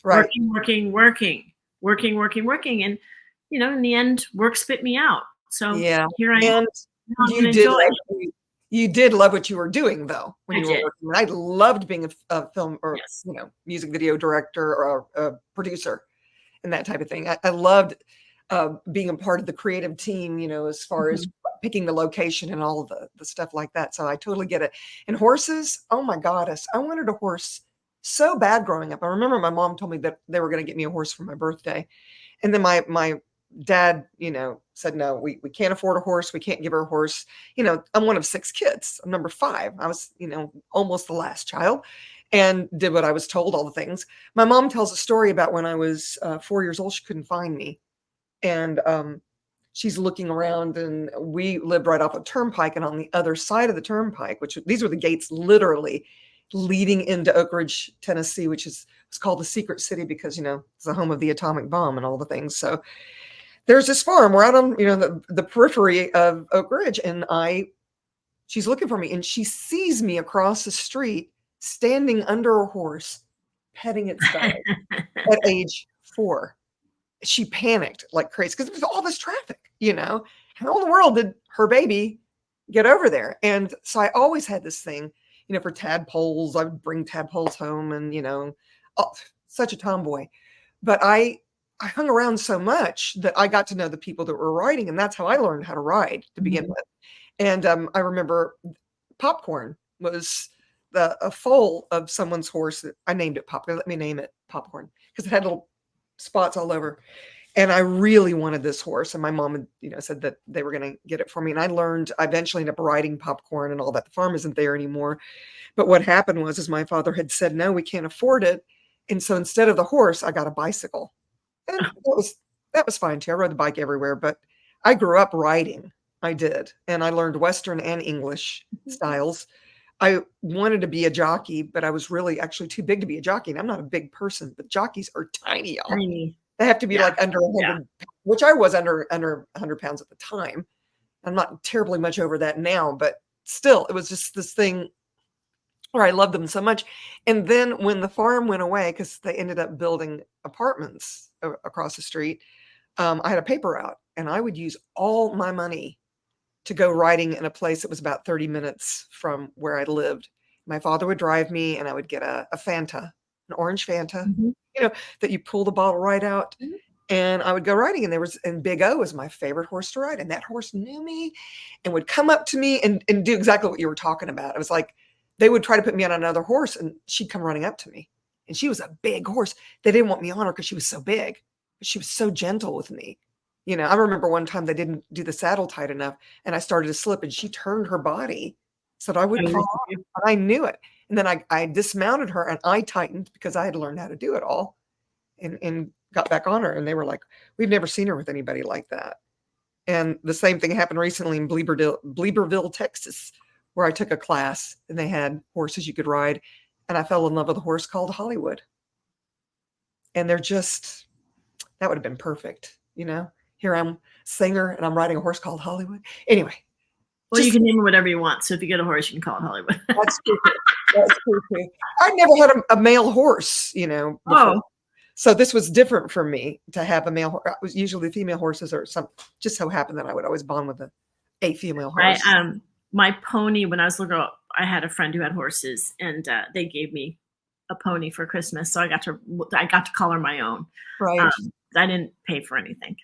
working. And, you know, in the end, work spit me out. So here I am. You did love what you were doing, though, when you were working. I loved being a film or you know, music video director or a producer and that type of thing. I loved being a part of the creative team, you know, as far as picking the location and all of the stuff like that. So I totally get it. And horses, oh my goddess, I wanted a horse so bad growing up. I remember my mom told me that they were going to get me a horse for my birthday. And then my dad, you know, said, no, we can't afford a horse. We can't give her a horse. You know, I'm one of 6 kids. I'm number 5. I was, you know, almost the last child, and did what I was told, all the things. My mom tells a story about when I was 4 years old, she couldn't find me. And she's looking around, and we lived right off a turnpike, and on the other side of the turnpike, which these were the gates literally leading into Oak Ridge, Tennessee, which is it's called the Secret City because, you know, it's the home of the atomic bomb and all the things. So there's this farm. We're out on, you know, the periphery of Oak Ridge, and she's looking for me, and she sees me across the street standing under a horse, petting its belly at age 4. She panicked like crazy because there was all this traffic, you know, and all the world did her baby get over there. And so I always had this thing, you know, for tadpoles. I would bring tadpoles home, and, you know, such a tomboy. But I hung around so much that I got to know the people that were riding, and that's how I learned how to ride to begin with. And I remember Popcorn was a foal of someone's horse that I named it Popcorn. Let me name it Popcorn because it had little spots all over. And I really wanted this horse. And my mom had, you know, said that they were going to get it for me. And I eventually ended up riding Popcorn and all that. The farm isn't there anymore. But what happened was my father had said, no, we can't afford it. And so instead of the horse, I got a bicycle. And that was fine too. I rode the bike everywhere, but I grew up riding. I did. And I learned Western and English styles. I wanted to be a jockey, but I was really actually too big to be a jockey. And I'm not a big person, but jockeys are tiny, y'all. Tiny. They have to be like under 100, which I was under 100 pounds at the time. I'm not terribly much over that now, but still, it was just this thing where I loved them so much. And then when the farm went away, because they ended up building apartments across the street, I had a paper route, and I would use all my money to go riding in a place that was about 30 minutes from where I lived. My father would drive me, and I would get a Fanta, an orange Fanta, you know, that you pull the bottle right out. And I would go riding, and Big O was my favorite horse to ride. And that horse knew me and would come up to me and do exactly what you were talking about. It was like, they would try to put me on another horse, and she'd come running up to me. And she was a big horse. They didn't want me on her because she was so big, but she was so gentle with me. You know, I remember one time they didn't do the saddle tight enough, and I started to slip, and she turned her body so that I wouldn't fall off. And I knew it. And then I dismounted her, and I tightened because I had learned how to do it all, and got back on her. And they were like, we've never seen her with anybody like that. And the same thing happened recently in Bleeberville, Texas, where I took a class, and they had horses you could ride. And I fell in love with a horse called Hollywood. And that would have been perfect. You know, here I'm a singer, and I'm riding a horse called Hollywood. Anyway. Well, you can name it whatever you want. So if you get a horse, you can call it Hollywood. That's true. That's true. I never had a male horse, you know, before. So this was different for me to have a male horse. It was usually female horses, or some just so happened that I would always bond with a female horse. Right. My pony, when I was a little girl, I had a friend who had horses, and they gave me a pony for Christmas. So I got to call her my own. Right. I didn't pay for anything.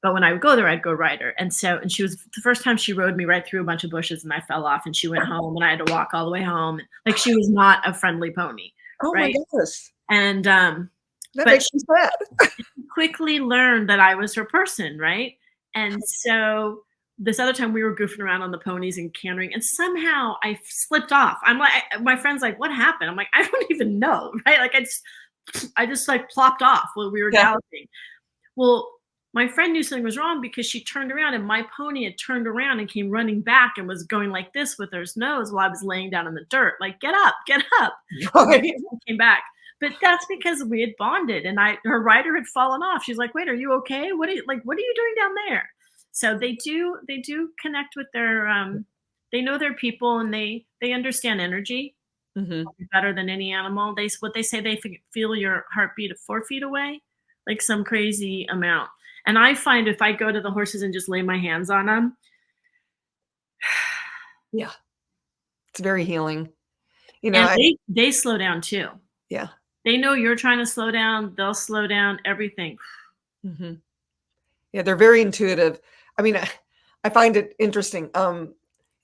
But when I would go there, I'd go ride her. And she was the first time she rode me right through a bunch of bushes, and I fell off, and she went home, and I had to walk all the way home. Like, she was not a friendly pony. Oh, right? My goodness. And That makes me sad. She quickly learned that I was her person, right? And so this other time we were goofing around on the ponies and cantering, and somehow I slipped off. I'm like, my friend's like, "What happened?" I'm like, "I don't even know," right? Like I just like plopped off while we were galloping. Well, my friend knew something was wrong because she turned around and my pony had turned around and came running back and was going like this with her nose while I was laying down in the dirt, like, "Get up, get up." Right. Came back. But that's because we had bonded and her rider had fallen off. She's like, "Wait, are you okay? What are you doing down there?" So they do connect with their they know their people, and they understand energy better than any animal. They say they feel your heartbeat 4 feet away, like some crazy amount. And I find if I go to the horses and just lay my hands on them, yeah, it's very healing. You know, and they slow down too. Yeah. They know you're trying to slow down. They'll slow down everything. Yeah, they're very intuitive. I mean, I find it interesting.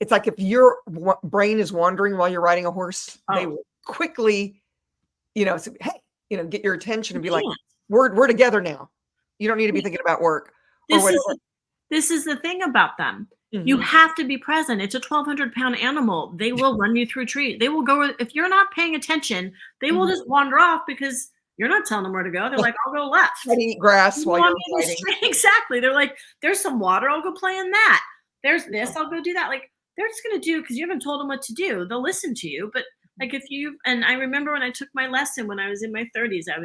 It's like if your brain is wandering while you're riding a horse, they will quickly, say, hey, get your attention and be like, we're together now. You don't need to be thinking about work or whatever. This is the thing about them. You have to be present. It's a 1,200-pound animal. They will run you through trees. They will go. If you're not paying attention, they will just wander off because you're not telling them where to go. They're like, "I'll go left." Try to eat grass while you're riding. Exactly. They're like, "There's some water. I'll go play in that. There's this. I'll go do that." Like, they're just going to do because you haven't told them what to do. They'll listen to you. But like and I remember when I took my lesson when I was in my 30s, I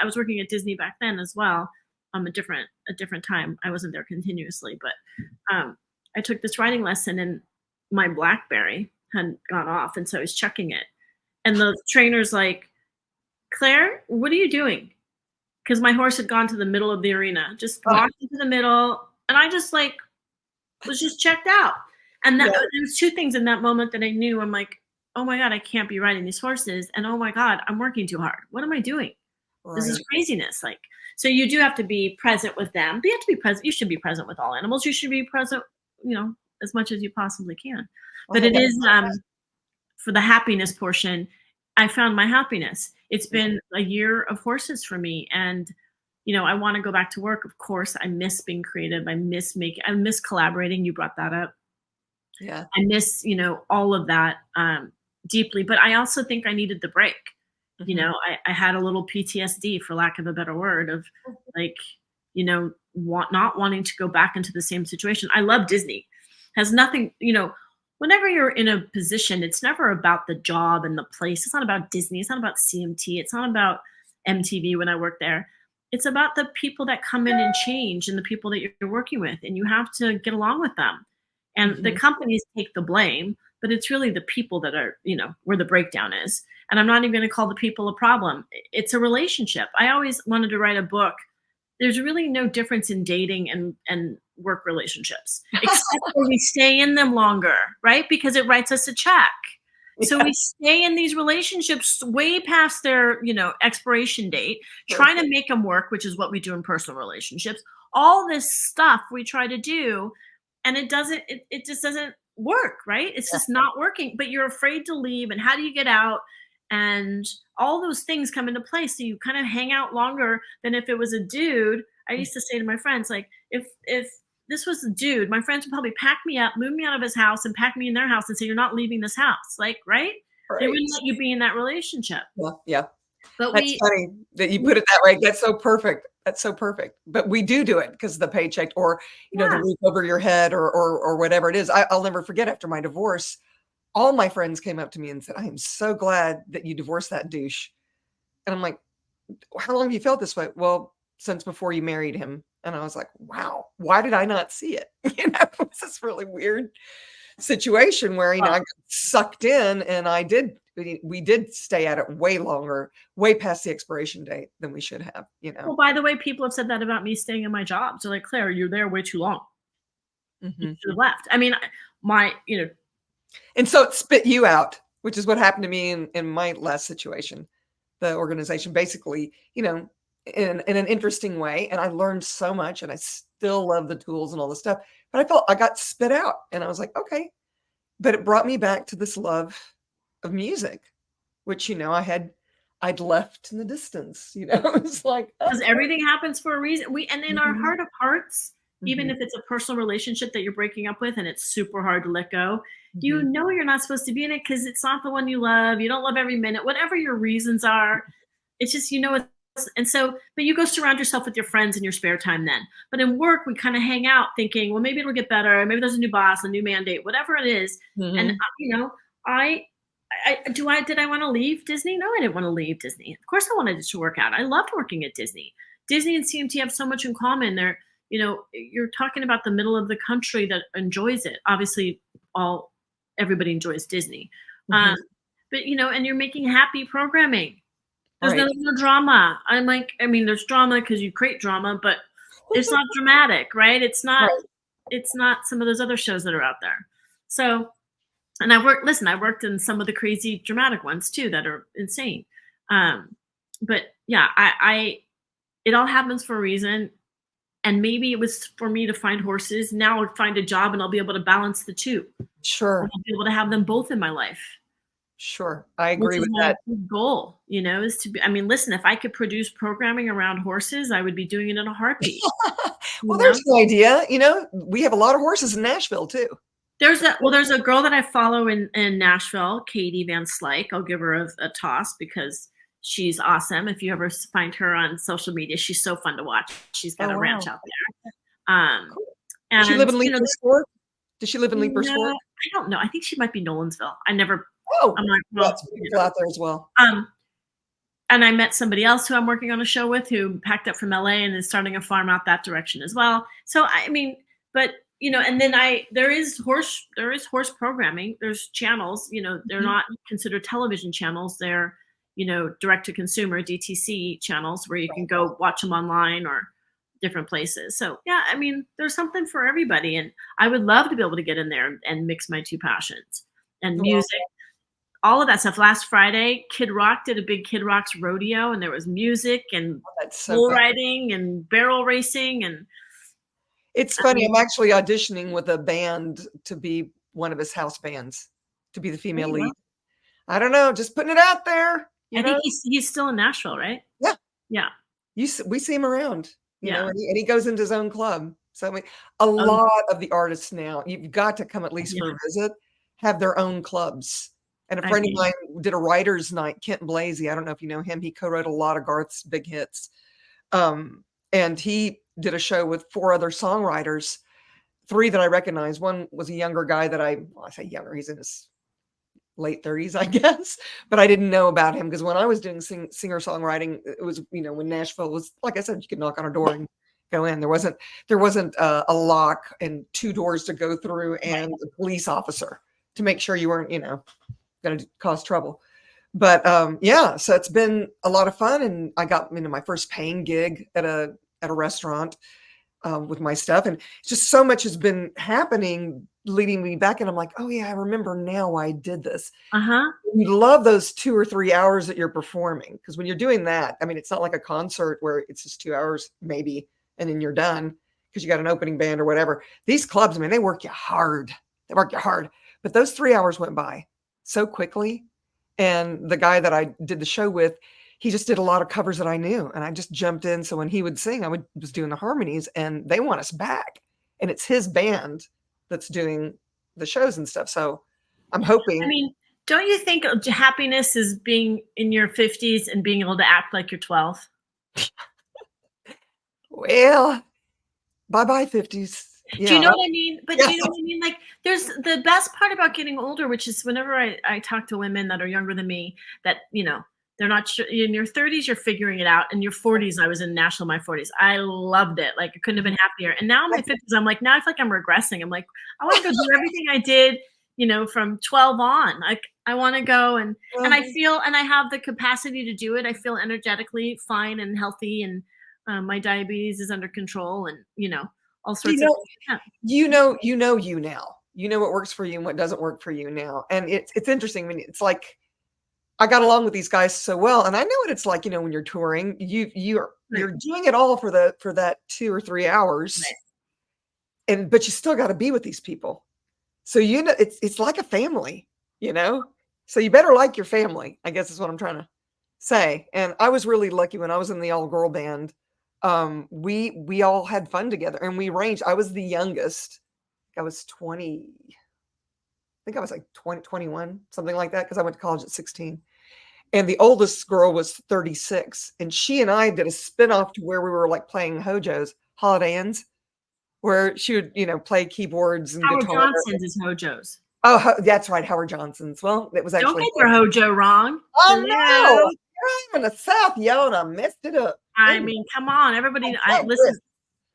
was working at Disney back then as well. A different time. I wasn't there continuously, but I took this riding lesson and my BlackBerry had gone off, and so I was checking it. And the trainer's like, "Claire, what are you doing?" Because my horse had gone to the middle of the arena, just walked into the middle, and I just was just checked out. And there was 2 things in that moment that I knew. I'm like, "Oh my God, I can't be riding these horses, and oh my God, I'm working too hard. What am I doing? Right. This is craziness." So you do have to be present with them. But you have to be present. You should be present with all animals. You should be present, as much as you possibly can. But it is for the happiness portion. I found my happiness. It's been a year of horses for me, and I want to go back to work. Of course, I miss being creative. I miss collaborating. You brought that up. Yeah. I miss all of that deeply. But I also think I needed the break. I had a little PTSD, for lack of a better word, of not wanting to go back into the same situation. I love Disney. Has nothing, whenever you're in a position, it's never about the job and the place. It's not about Disney. It's not about CMT. It's not about MTV when I worked there. It's about the people that come in and change and the people that you're working with, and you have to get along with them. And the companies take the blame, but it's really the people that are, where the breakdown is. And I'm not even going to call the people a problem. It's a relationship. I always wanted to write a book. There's really no difference in dating and work relationships, except when we stay in them longer, right? Because it writes us a check. Yeah. So we stay in these relationships way past their, expiration date, trying to make them work, which is what we do in personal relationships. All this stuff we try to do, and it just doesn't work, right? It's just not working, but you're afraid to leave. And how do you get out? And all those things come into play. So you kind of hang out longer than if it was a dude. I used to say to my friends, like, if this was a dude, my friends would probably pack me up, move me out of his house, and pack me in their house and say, "You're not leaving this house." Like, right? They wouldn't let you be in that relationship. Yeah. But that's funny that you put it that way. That's so perfect. That's so perfect. But we do it because of the paycheck or, the roof over your head or whatever it is. I'll never forget after my divorce, all my friends came up to me and said, "I am so glad that you divorced that douche." And I'm like, "How long have you felt this way?" "Well, since before you married him." And I was like, wow, why did I not see it? It was this really weird situation where, I got sucked in, and we did stay at it way longer, way past the expiration date than we should have, Well, by the way, people have said that about me staying in my job. So like, "Claire, you're there way too long. You should have left." I mean, and so it spit you out, which is what happened to me in my last situation. The organization basically, in an interesting way. And I learned so much, and I still love the tools and all the stuff, but I felt I got spit out, and I was like, okay, but it brought me back to this love of music, which, I I'd left in the distance. It's like, because everything happens for a reason. And in our heart of hearts, even Mhm. if it's a personal relationship that you're breaking up with and it's super hard to let go, you Mhm. know you're not supposed to be in it because it's not the one you love. You don't love every minute, whatever your reasons are. It's just, and so, but you go surround yourself with your friends in your spare time then. But in work, we kind of hang out thinking, well, maybe it'll get better. Maybe there's a new boss, a new mandate, whatever it is. And, Mhm. did I want to leave Disney? No, I didn't want to leave Disney. Of course I wanted it to work out. I loved working at Disney. Disney and CMT have so much in common. You're talking about the middle of the country that enjoys it. Obviously, everybody enjoys Disney. Mhm. But and you're making happy programming. There's Right. no drama. There's drama because you create drama, but it's not dramatic, right? It's not some of those other shows that are out there. So, and I worked in some of the crazy dramatic ones too that are insane. But yeah, it all happens for a reason. And maybe it was for me to find horses. Now I'll find a job and I'll be able to balance the two. Sure. I'll be able to have them both in my life. Sure. I agree with that. My goal, is to be, listen, if I could produce programming around horses, I would be doing it in a heartbeat. Well, there's an idea. We have a lot of horses in Nashville too. There's a girl that I follow in Nashville, Katie Van Slyke. I'll give her a toss because she's awesome. If you ever find her on social media, she's so fun to watch. She's got a ranch out there. Cool. Does she live in Leapersford? Does she live in Leapersford? I don't know. I think she might be Nolansville. I'm like, that's people out there as well. And I met somebody else who I'm working on a show with who packed up from LA and is starting a farm out that direction as well. So and then there is horse programming. There's channels, they're not considered television channels. They're, direct to consumer DTC channels where you can go watch them online or different places. So yeah, there's something for everybody. And I would love to be able to get in there and mix my two passions and music, all of that stuff. Last Friday, Kid Rock did a big Kid Rock's rodeo and there was music and bull riding and barrel racing. And it's funny. I'm actually auditioning with a band to be one of his house bands, to be the female lead. I don't know. Just putting it out there. I think he's still in Nashville, right? Yeah. Yeah. We see him around, and he goes into his own club. So a lot of the artists now, you've got to come at least for a visit, have their own clubs. And a friend of mine did a writer's night, Kent Blasey. I don't know if you know him. He co-wrote a lot of Garth's big hits. And he did a show with 4 other songwriters, 3 that I recognize. One was a younger guy that I say younger, he's in his late 30s, I guess, but I didn't know about him because when I was doing singer-songwriting, it was, when Nashville was, like I said, you could knock on a door and go in. There wasn't a lock and 2 doors to go through and a police officer to make sure you weren't, going to cause trouble. But so it's been a lot of fun, and I got my first paying gig at a restaurant with my stuff, and just so much has been happening leading me back, and I'm like, oh yeah, I remember now why I did this. You love those 2 or 3 hours that you're performing, because when you're doing that, it's not like a concert where it's just 2 hours maybe and then you're done because you got an opening band or whatever. These clubs, they work you hard. But those 3 hours went by so quickly. And the guy that I did the show with, he just did a lot of covers that I knew, and I just jumped in. So when he would sing, I was doing the harmonies, and they want us back, and it's his band that's doing the shows and stuff. So I'm hoping. Don't you think happiness is being in your 50s and being able to act like you're 12? Well, bye-bye 50s. Yeah. Do you know what I mean? But do you know what I mean? Like, there's the best part about getting older, which is whenever I talk to women that are younger than me, that, they're not sure. In your 30s, you're figuring it out. In your 40s, I was in Nashville in my 40s. I loved it. Like, I couldn't have been happier. And now in my 50s, I'm like, now I feel like I'm regressing. I'm like, I want to go do everything I did, from 12 on. Like, I want to go and I feel, and I have the capacity to do it. I feel energetically fine and healthy, and my diabetes is under control, and, all sorts of things. You know now. You know what works for you and what doesn't work for you now. And it's interesting. It's like I got along with these guys so well, and I know what it's like, when you're touring, you're doing it all for that 2 or 3 hours. Right. But you still got to be with these people. So it's like a family, So you better like your family, I guess is what I'm trying to say. And I was really lucky when I was in the all girl band. We all had fun together and we ranged. I was the youngest. I was 20. I think I was like 20, 21, something like that, because I went to college at 16. And the oldest girl was 36. And she and I did a spinoff to where we were like playing Hojo's, Holiday Inns, where she would, play keyboards and Howard guitar. Johnson's is Hojo's. Oh, that's right, Howard Johnson's. Well, it was actually. Don't get your Hojo wrong. Oh, no. I'm in the South, yo, and I messed it up. I mean, come on, everybody. Listen,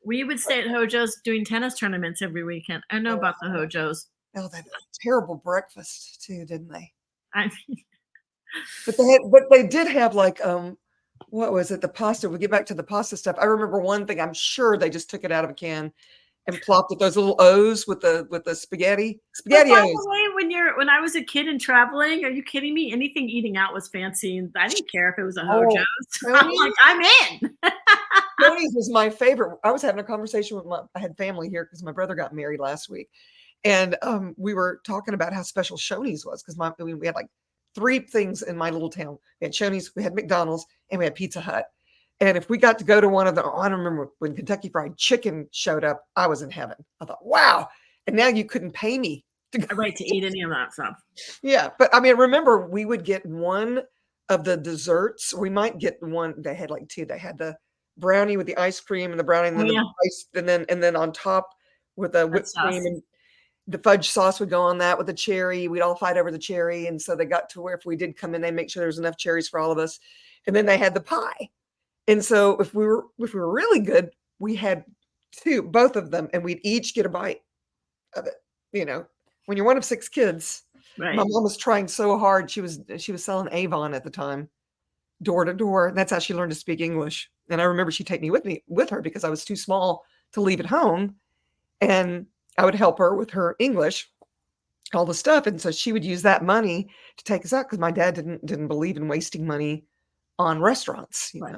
we would stay at Hojo's doing tennis tournaments every weekend. I know about the Hojo's. Oh, they had a terrible breakfast too, didn't they? I mean, but they did have like what was it? The pasta. We'll get back to the pasta stuff. I remember one thing. I'm sure they just took it out of a can and plopped it, those little O's with the spaghetti O's. By the way, when I was a kid and traveling, are you kidding me? Anything eating out was fancy, and I didn't care if it was a Hojo's. I'm like, I'm in. Tony's was my favorite. I was having a conversation with I had family here because my brother got married last week, and we were talking about how special Shoney's was because we had like 3 things in my little town. We had Shoney's, we had McDonald's, and we had Pizza Hut. And if we got to go to one of the, I don't remember when Kentucky Fried Chicken showed up, I was in heaven. I thought, wow. And now you couldn't pay me to eat any of that stuff. Yeah. But I mean, remember, we would get one of the desserts. We might get one. They had like 2. They had the brownie with the ice cream and the brownie and then the ice, and then on top with the whipped cream, and the fudge sauce would go on that with the cherry. We'd all fight over the cherry. And so they got to where if we did come in, they make sure there was enough cherries for all of us. And then they had the pie. And so if we were really good, we had both of them, and we'd each get a bite of it. When you're one of 6 kids, right. My mom was trying so hard. She was selling Avon at the time, door to door. That's how she learned to speak English. And I remember she'd take me with her because I was too small to leave at home, and I would help her with her English, all the stuff. And so she would use that money to take us out because my dad didn't believe in wasting money on restaurants. Right.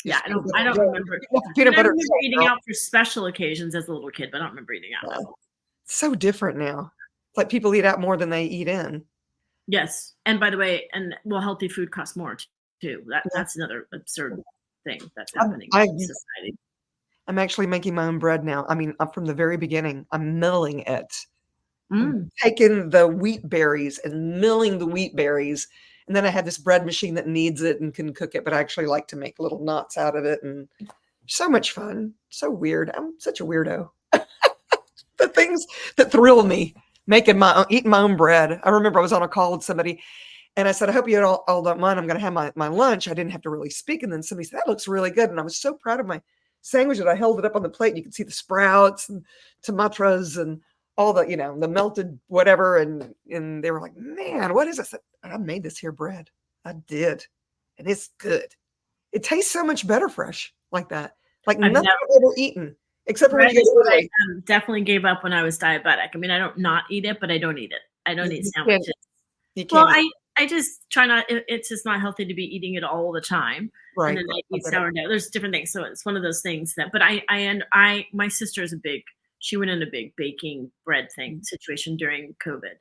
Yeah, I don't remember. I remember eating out for special occasions as a little kid, but I don't remember eating out. It's so different now. It's like people eat out more than they eat in. Yes, and by the way, healthy food costs more too. That's another absurd thing that's happening in society. I'm actually making my own bread now. I mean, from the very beginning, I'm milling it. Taking the wheat berries and milling the wheat berries. And then I had this bread machine that kneads it and can cook it, but I actually like to make little knots out of it. And so much fun. So weird. I'm such a weirdo. The things that thrill me, eating my own bread. I remember I was on a call with somebody and I said, I hope you all don't mind. I'm going to have my lunch. I didn't have to really speak. And then somebody said, that looks really good. And I was so proud of my sandwich that I held it up on the plate. And you could see the sprouts and tomatoes and all the, the melted whatever. And they were like, man, what is this? I made this here bread. I did. And it's good. It tastes so much better fresh like that. Like nothing I've ever eaten. Except for when you I definitely gave up when I was diabetic. I mean, I don't not eat it, but I don't eat it. I don't eat sandwiches. Well, I just try not. It's just not healthy to be eating it all the time. Right. And then I eat sourdough. There's different things. So it's one of those things that. But my sister is she went in a big baking bread thing situation during COVID.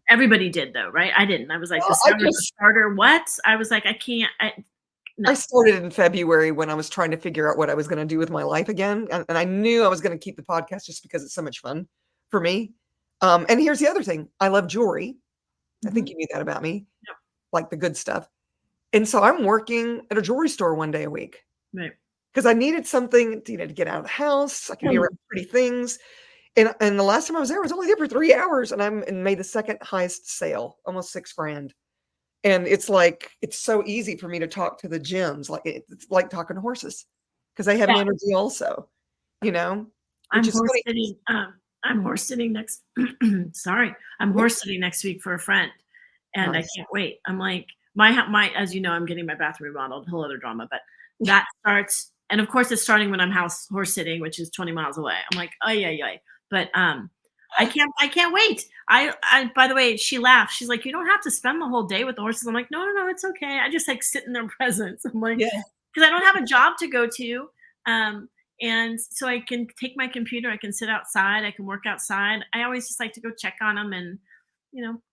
Everybody did though, right? I didn't. I was like, the starter. What? I was like, I can't. No. I started in February when I was trying to figure out what I was going to do with my life again. And I knew I was going to keep the podcast just because it's so much fun for me. And here's the other thing. I love jewelry. I think you knew that about me. Yep. Like the good stuff. And so I'm working at a jewelry store one day a week. Right. Because I needed something to get out of the house. I can be around pretty things. And the last time I was there, I was only there for 3 hours and made the second highest sale, almost $6,000. And it's like, it's so easy for me to talk to the gyms. Like it's like talking to horses because they have an energy also, I'm horse sitting next. Sorry. I'm horse sitting next week for a friend and nice. I can't wait. I'm like my, as you know, I'm getting my bathroom remodeled, whole other drama, but that starts. And of course it's starting when I'm horse sitting, which is 20 miles away. I'm like, oh yeah. But, I can't wait. I by the way, she laughed. She's like, you don't have to spend the whole day with the horses. I'm like, no, it's okay. I just like sit in their presence. I'm like, because I don't have a job to go to. And so I can take my computer. I can sit outside. I can work outside. I always just like to go check on them and,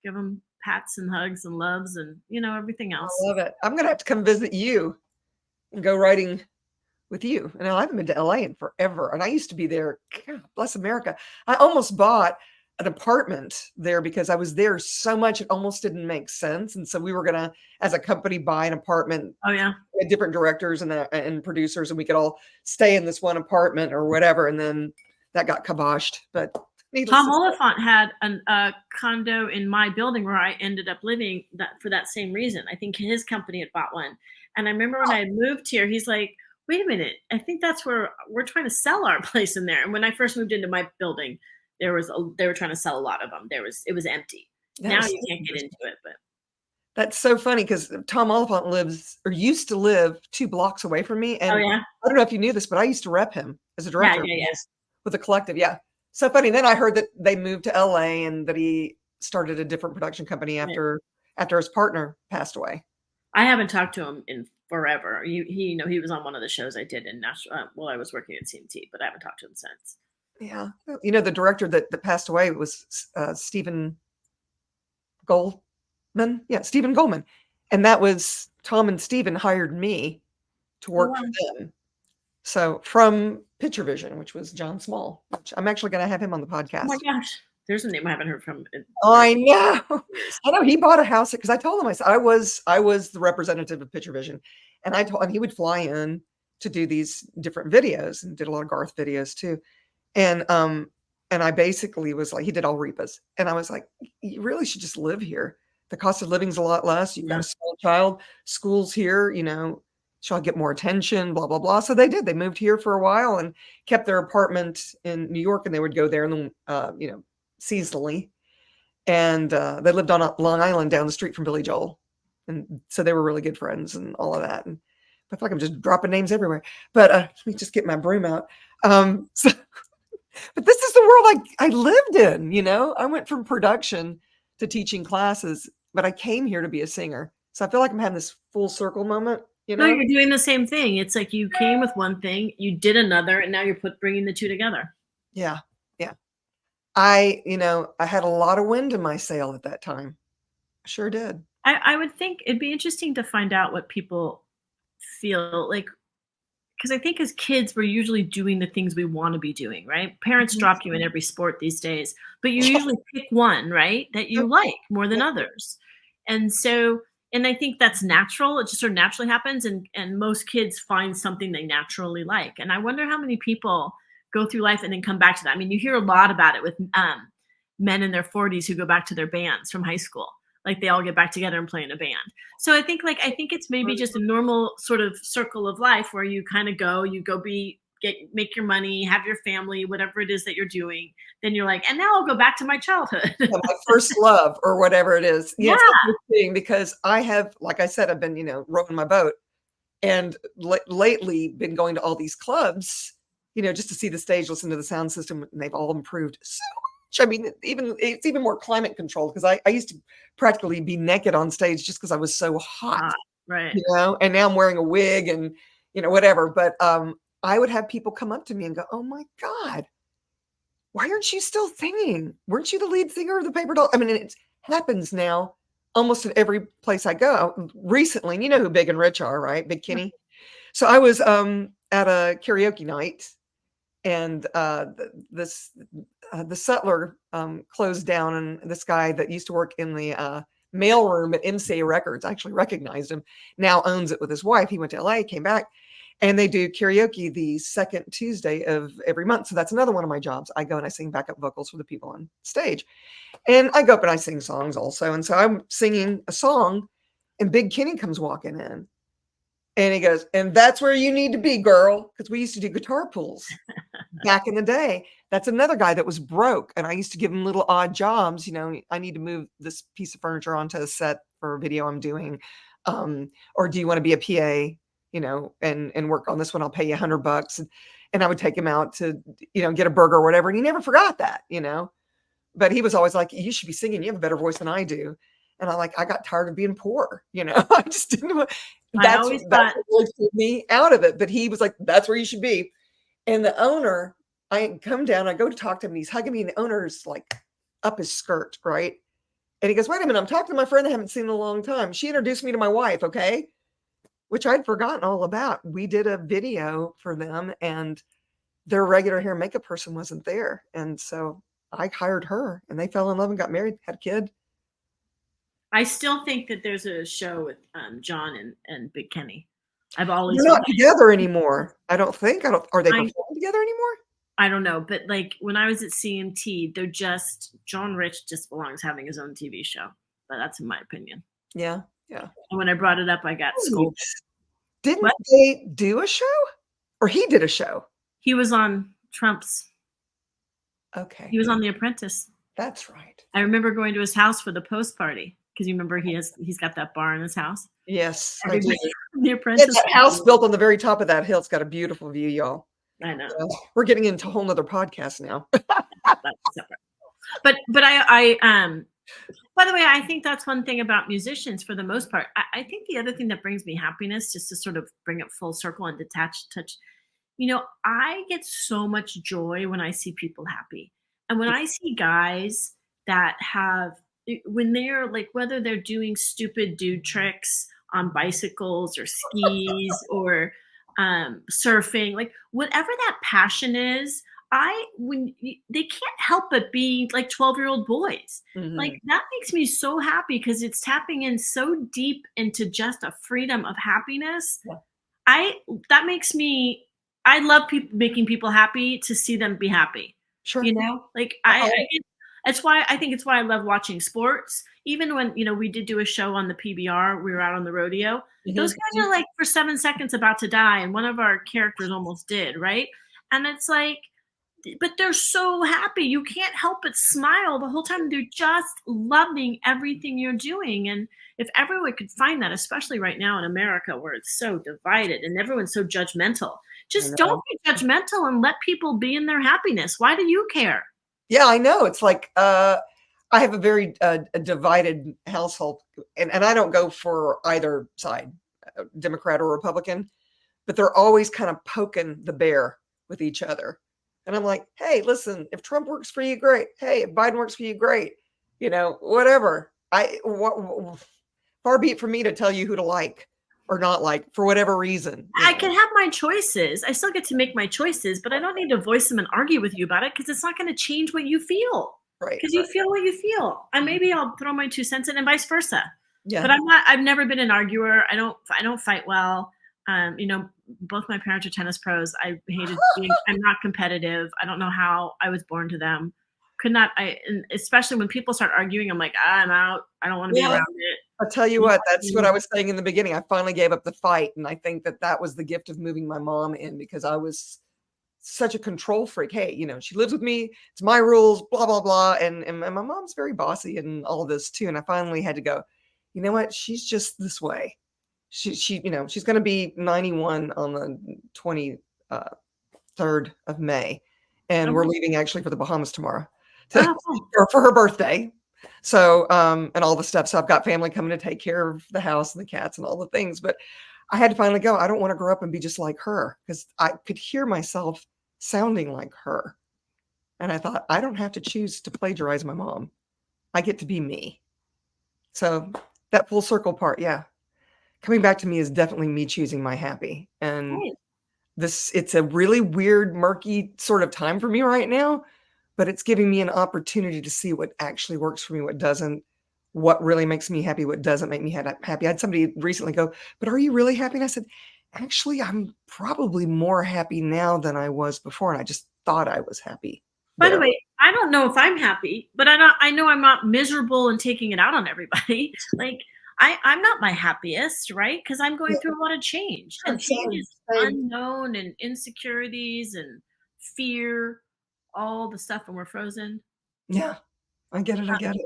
give them pats and hugs and loves and, everything else. I love it. I'm going to have to come visit you and go riding with you. And I haven't been to LA in forever. And I used to be there. God bless America. I almost bought an apartment there because I was there so much. It almost didn't make sense. And so we were going to, as a company, buy an apartment. Oh, yeah. With different directors and producers, and we could all stay in this one apartment or whatever. And then that got kiboshed. But Tom Oliphant had a condo in my building where I ended up living for that same reason. I think his company had bought one. And I remember when I moved here, he's like, wait a minute, I think that's where we're trying to sell our place in there. And when I first moved into my building, they were trying to sell a lot of them. It was empty. Now you can't get into it, but. That's so funny because Tom Oliphant used to live 2 blocks away from me. And I don't know if you knew this, but I used to rep him as a director with a collective. Yeah. So funny. Then I heard that they moved to LA and that he started a different production company after his partner passed away. I haven't talked to him in forever. He was on one of the shows I did in Nashville while I was working at CMT, but I haven't talked to him since. Yeah. The director that passed away was Stephen Goldman. Yeah, Stephen Goldman. And that was Tom and Stephen hired me to work for them. So from Picture Vision, which was John Small, which I'm actually going to have him on the podcast. Oh my gosh. There's a name I haven't heard from. I know. He bought a house because I told him, I was the representative of Picture Vision. And I told him he would fly in to do these different videos and did a lot of Garth videos too. And I basically was like, he did all Repas. And I was like, you really should just live here. The cost of living is a lot less. You've got a small child, school's here, she'll get more attention, blah, blah, blah. So they did. They moved here for a while and kept their apartment in New York, and they would go there and then, seasonally. And they lived on Long Island down the street from Billy Joel. And so they were really good friends and all of that. And I feel like I'm just dropping names everywhere. But let me just get my broom out. But this is the world I lived in, I went from production to teaching classes, but I came here to be a singer. So I feel like I'm having this full circle moment, No, you're doing the same thing. It's like you came with one thing, you did another, and now you're bringing the two together. Yeah. Yeah. I had a lot of wind in my sail at that time. I sure did. I would think it'd be interesting to find out what people feel like, because I think as kids, we're usually doing the things we want to be doing, right? Parents drop you in every sport these days, but you usually pick one, right, that you like more than others. And so, and I think that's natural. It just sort of naturally happens. And most kids find something they naturally like. And I wonder how many people go through life and then come back to that. I mean, you hear a lot about it with men in their 40s who go back to their bands from high school. Like they all get back together and play in a band. So I think it's maybe just a normal sort of circle of life where you kind of make your money, have your family, whatever it is that you're doing. Then you're like, and now I'll go back to my childhood. My first love or whatever it is. Yeah. Because I have, like I said, I've been, rowing my boat and lately been going to all these clubs, just to see the stage, listen to the sound system, and they've all improved so much. I mean, it's even more climate controlled because I used to practically be naked on stage just because I was so hot, right? And now I'm wearing a wig and whatever. But I would have people come up to me and go, "Oh my God, why aren't you still singing? Weren't you the lead singer of the Paper Doll?" I mean, it happens now almost at every place I go. Recently, and you know who Big and Rich are, right? Big Kenny. So I was at a karaoke night, and the Sutler closed down, and this guy that used to work in the mailroom at MCA Records, I actually recognized him, now owns it with his wife. He went to LA, came back, and they do karaoke the second Tuesday of every month. So that's another one of my jobs. I go and I sing backup vocals for the people on stage, and I go up and I sing songs also. And so I'm singing a song, and Big Kenny comes walking in. And he goes, "And that's where you need to be, girl." Because we used to do guitar pulls back in the day. That's another guy that was broke. And I used to give him little odd jobs. I need to move this piece of furniture onto a set for a video I'm doing. Or do you want to be a PA, and work on this one? I'll pay you $100. And I would take him out to, get a burger or whatever. And he never forgot that, But he was always like, "You should be singing. You have a better voice than I do." And I got tired of being poor, I just didn't want. That's what took me out of it. But he was like, "That's where you should be." And the owner, I come down, I go to talk to him, and he's hugging me, and the owner's like up his skirt, right? And he goes, wait a minute, I'm talking to my friend I haven't seen in a long time. She introduced me to my wife, okay? Which I'd forgotten all about. We did a video for them, and their regular hair and makeup person wasn't there. And so I hired her, and they fell in love and got married, had a kid. I still think that there's a show with John and Big Kenny. They're not together anymore. I don't think. Are they performing together anymore? I don't know, but like when I was at CMT, John Rich just belongs having his own TV show. But that's in my opinion. Yeah, yeah. And when I brought it up, I got scolded. Didn't they do a show? Or he did a show? He was on Trump's. Okay. He was on The Apprentice. That's right. I remember going to his house for the post party because you remember he's got that bar in his house. Yes, I do. The Apprentice. It's that house built on the very top of that hill. It's got a beautiful view, y'all. I know. We're getting into a whole nother podcast now. That's separate. But I by the way, I think that's one thing about musicians for the most part. I think the other thing that brings me happiness, just to sort of bring it full circle and touch, I get so much joy when I see people happy. And when I see guys that when they're like, whether they're doing stupid dude tricks on bicycles or skis or surfing, like whatever that passion is, they can't help but be like 12-year-old boys. Mm-hmm. Like that makes me so happy because it's tapping in so deep into just a freedom of happiness. Yeah. I love making people happy to see them be happy. Sure. Like it's why I love watching sports. Even when, we did do a show on the PBR, we were out on the rodeo. Mm-hmm. Those guys are like for 7 seconds about to die. And one of our characters almost did. Right. And it's like, but they're so happy. You can't help but smile the whole time. They're just loving everything you're doing. And if everyone could find that, especially right now in America where it's so divided and everyone's so judgmental, just don't be judgmental and let people be in their happiness. Why do you care? Yeah, I know. It's like I have a very divided household, and I don't go for either side, Democrat or Republican, but they're always kind of poking the bear with each other. And I'm like, hey, listen, if Trump works for you, great. Hey, if Biden works for you, great. Whatever. Far be it from me to tell you who to like or not like for whatever reason. I can have my choices. I still get to make my choices, but I don't need to voice them and argue with you about it because it's not going to change what you feel. Right. Because you feel what you feel. And maybe I'll throw my 2 cents in and vice versa. Yeah. But I've never been an arguer. I don't fight well. Both my parents are tennis pros. I'm not competitive. I don't know how I was born to them. And especially when people start arguing, I'm like, I'm out. I don't want to be around it. I'll tell you what, that's what I was saying in the beginning. I finally gave up the fight. And I think that was the gift of moving my mom in because I was such a control freak. Hey, she lives with me. It's my rules, blah, blah, blah. And my mom's very bossy and all of this too. And I finally had to go, you know what? She's just this way. She's going to be 91 on the 23rd of May. And we're leaving actually for the Bahamas tomorrow for her birthday. So, and all the stuff. So I've got family coming to take care of the house and the cats and all the things, but I had to finally go. I don't want to grow up and be just like her because I could hear myself sounding like her. And I thought, I don't have to choose to plagiarize my mom. I get to be me. So that full circle part. Yeah. Coming back to me is definitely me choosing my happy. And it's a really weird, murky sort of time for me right now, but it's giving me an opportunity to see what actually works for me, what doesn't, what really makes me happy, what doesn't make me happy. I had somebody recently go, but are you really happy? And I said, actually, I'm probably more happy now than I was before. And I just thought I was happy. By the way, I don't know if I'm happy, but I know I'm not miserable and taking it out on everybody. Like, I'm not my happiest, right? Because I'm going through a lot of change. And change is unknown and insecurities and fear, all the stuff when we're frozen. Yeah, I get it.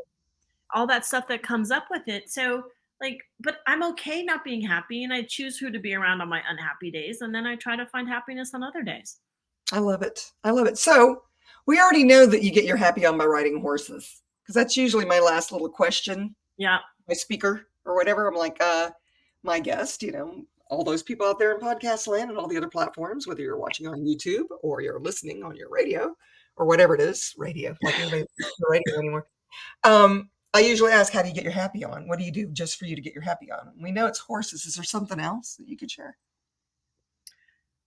All that stuff that comes up with it. So, but I'm okay not being happy, and I choose who to be around on my unhappy days, and then I try to find happiness on other days. I love it. So, we already know that you get your happy on by riding horses, because that's usually my last little question. Yeah. My speaker or whatever. I'm like, my guest, all those people out there in podcast land and all the other platforms, whether you're watching on YouTube or you're listening on your radio or whatever it is, radio, like nobody listens to radio anymore. I usually ask, how do you get your happy on? What do you do just for you to get your happy on? We know it's horses. Is there something else that you could share?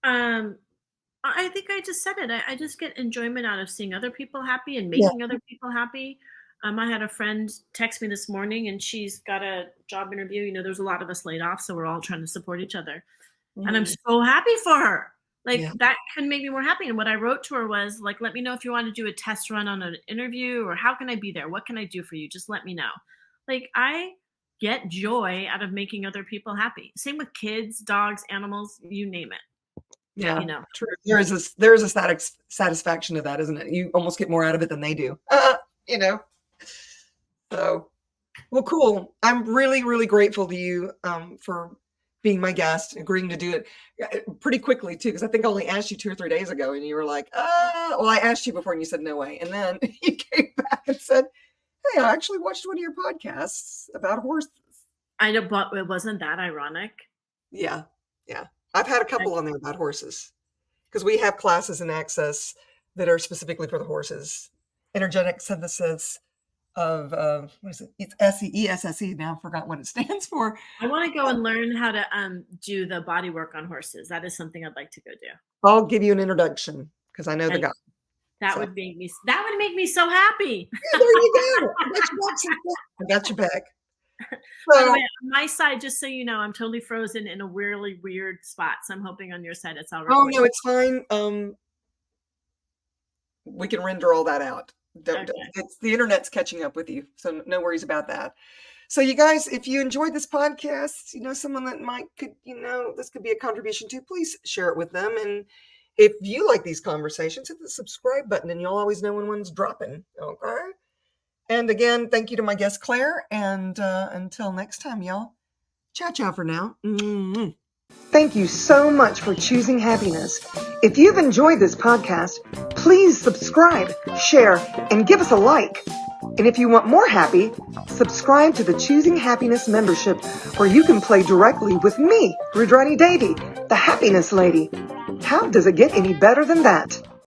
I think I just said it. I just get enjoyment out of seeing other people happy and making other people happy. I had a friend text me this morning, and she's got a job interview. You know, there's a lot of us laid off, so we're all trying to support each other. And I'm so happy for her. Like, that can make me more happy. And what I wrote to her was, like, let me know if you want to do a test run on an interview, or how can I be there? What can I do for you? Just let me know. Like, I get joy out of making other people happy. Same with kids, dogs, animals, you name it. Yeah, you know, true. There is a satisfaction to that, isn't it? You almost get more out of it than they do. You know. So, well, cool. I'm really, really grateful to you for being my guest, agreeing to do it pretty quickly too, because I think I only asked you 2 or 3 days ago, and you were like, well, I asked you before, and you said no way, and then you came back and said, hey, I actually watched one of your podcasts about horses. I know, but it wasn't that ironic. Yeah. I've had a couple on there about horses, because we have classes in Access that are specifically for the horses. Energetic synthesis of what is it? It's ESSE. Now I forgot what it stands for. I want to go and learn how to do the body work on horses. That is something I'd like to go do. I'll give you an introduction, because I know the guy. That would make me so happy. Yeah, there you go. I got your back. By the way, on my side, just so you know, I'm totally frozen in a really weird spot. So I'm hoping on your side it's all right. Oh no, it's fine. We can render all that out. It's the internet's catching up with you, so no worries about that. So you guys, if you enjoyed this podcast, you know, someone that this could be a contribution to, please share it with them. And if you like these conversations, hit the subscribe button, and you'll always know when one's dropping. Okay. And again, thank you to my guest, Claire. And until next time, y'all, ciao for now. Mm-hmm. Thank you so much for choosing happiness. If you've enjoyed this podcast, please subscribe, share, and give us a like. And if you want more happy, subscribe to the Choosing Happiness membership, where you can play directly with me, Rudrani Devi, the Happiness Lady. How does it get any better than that?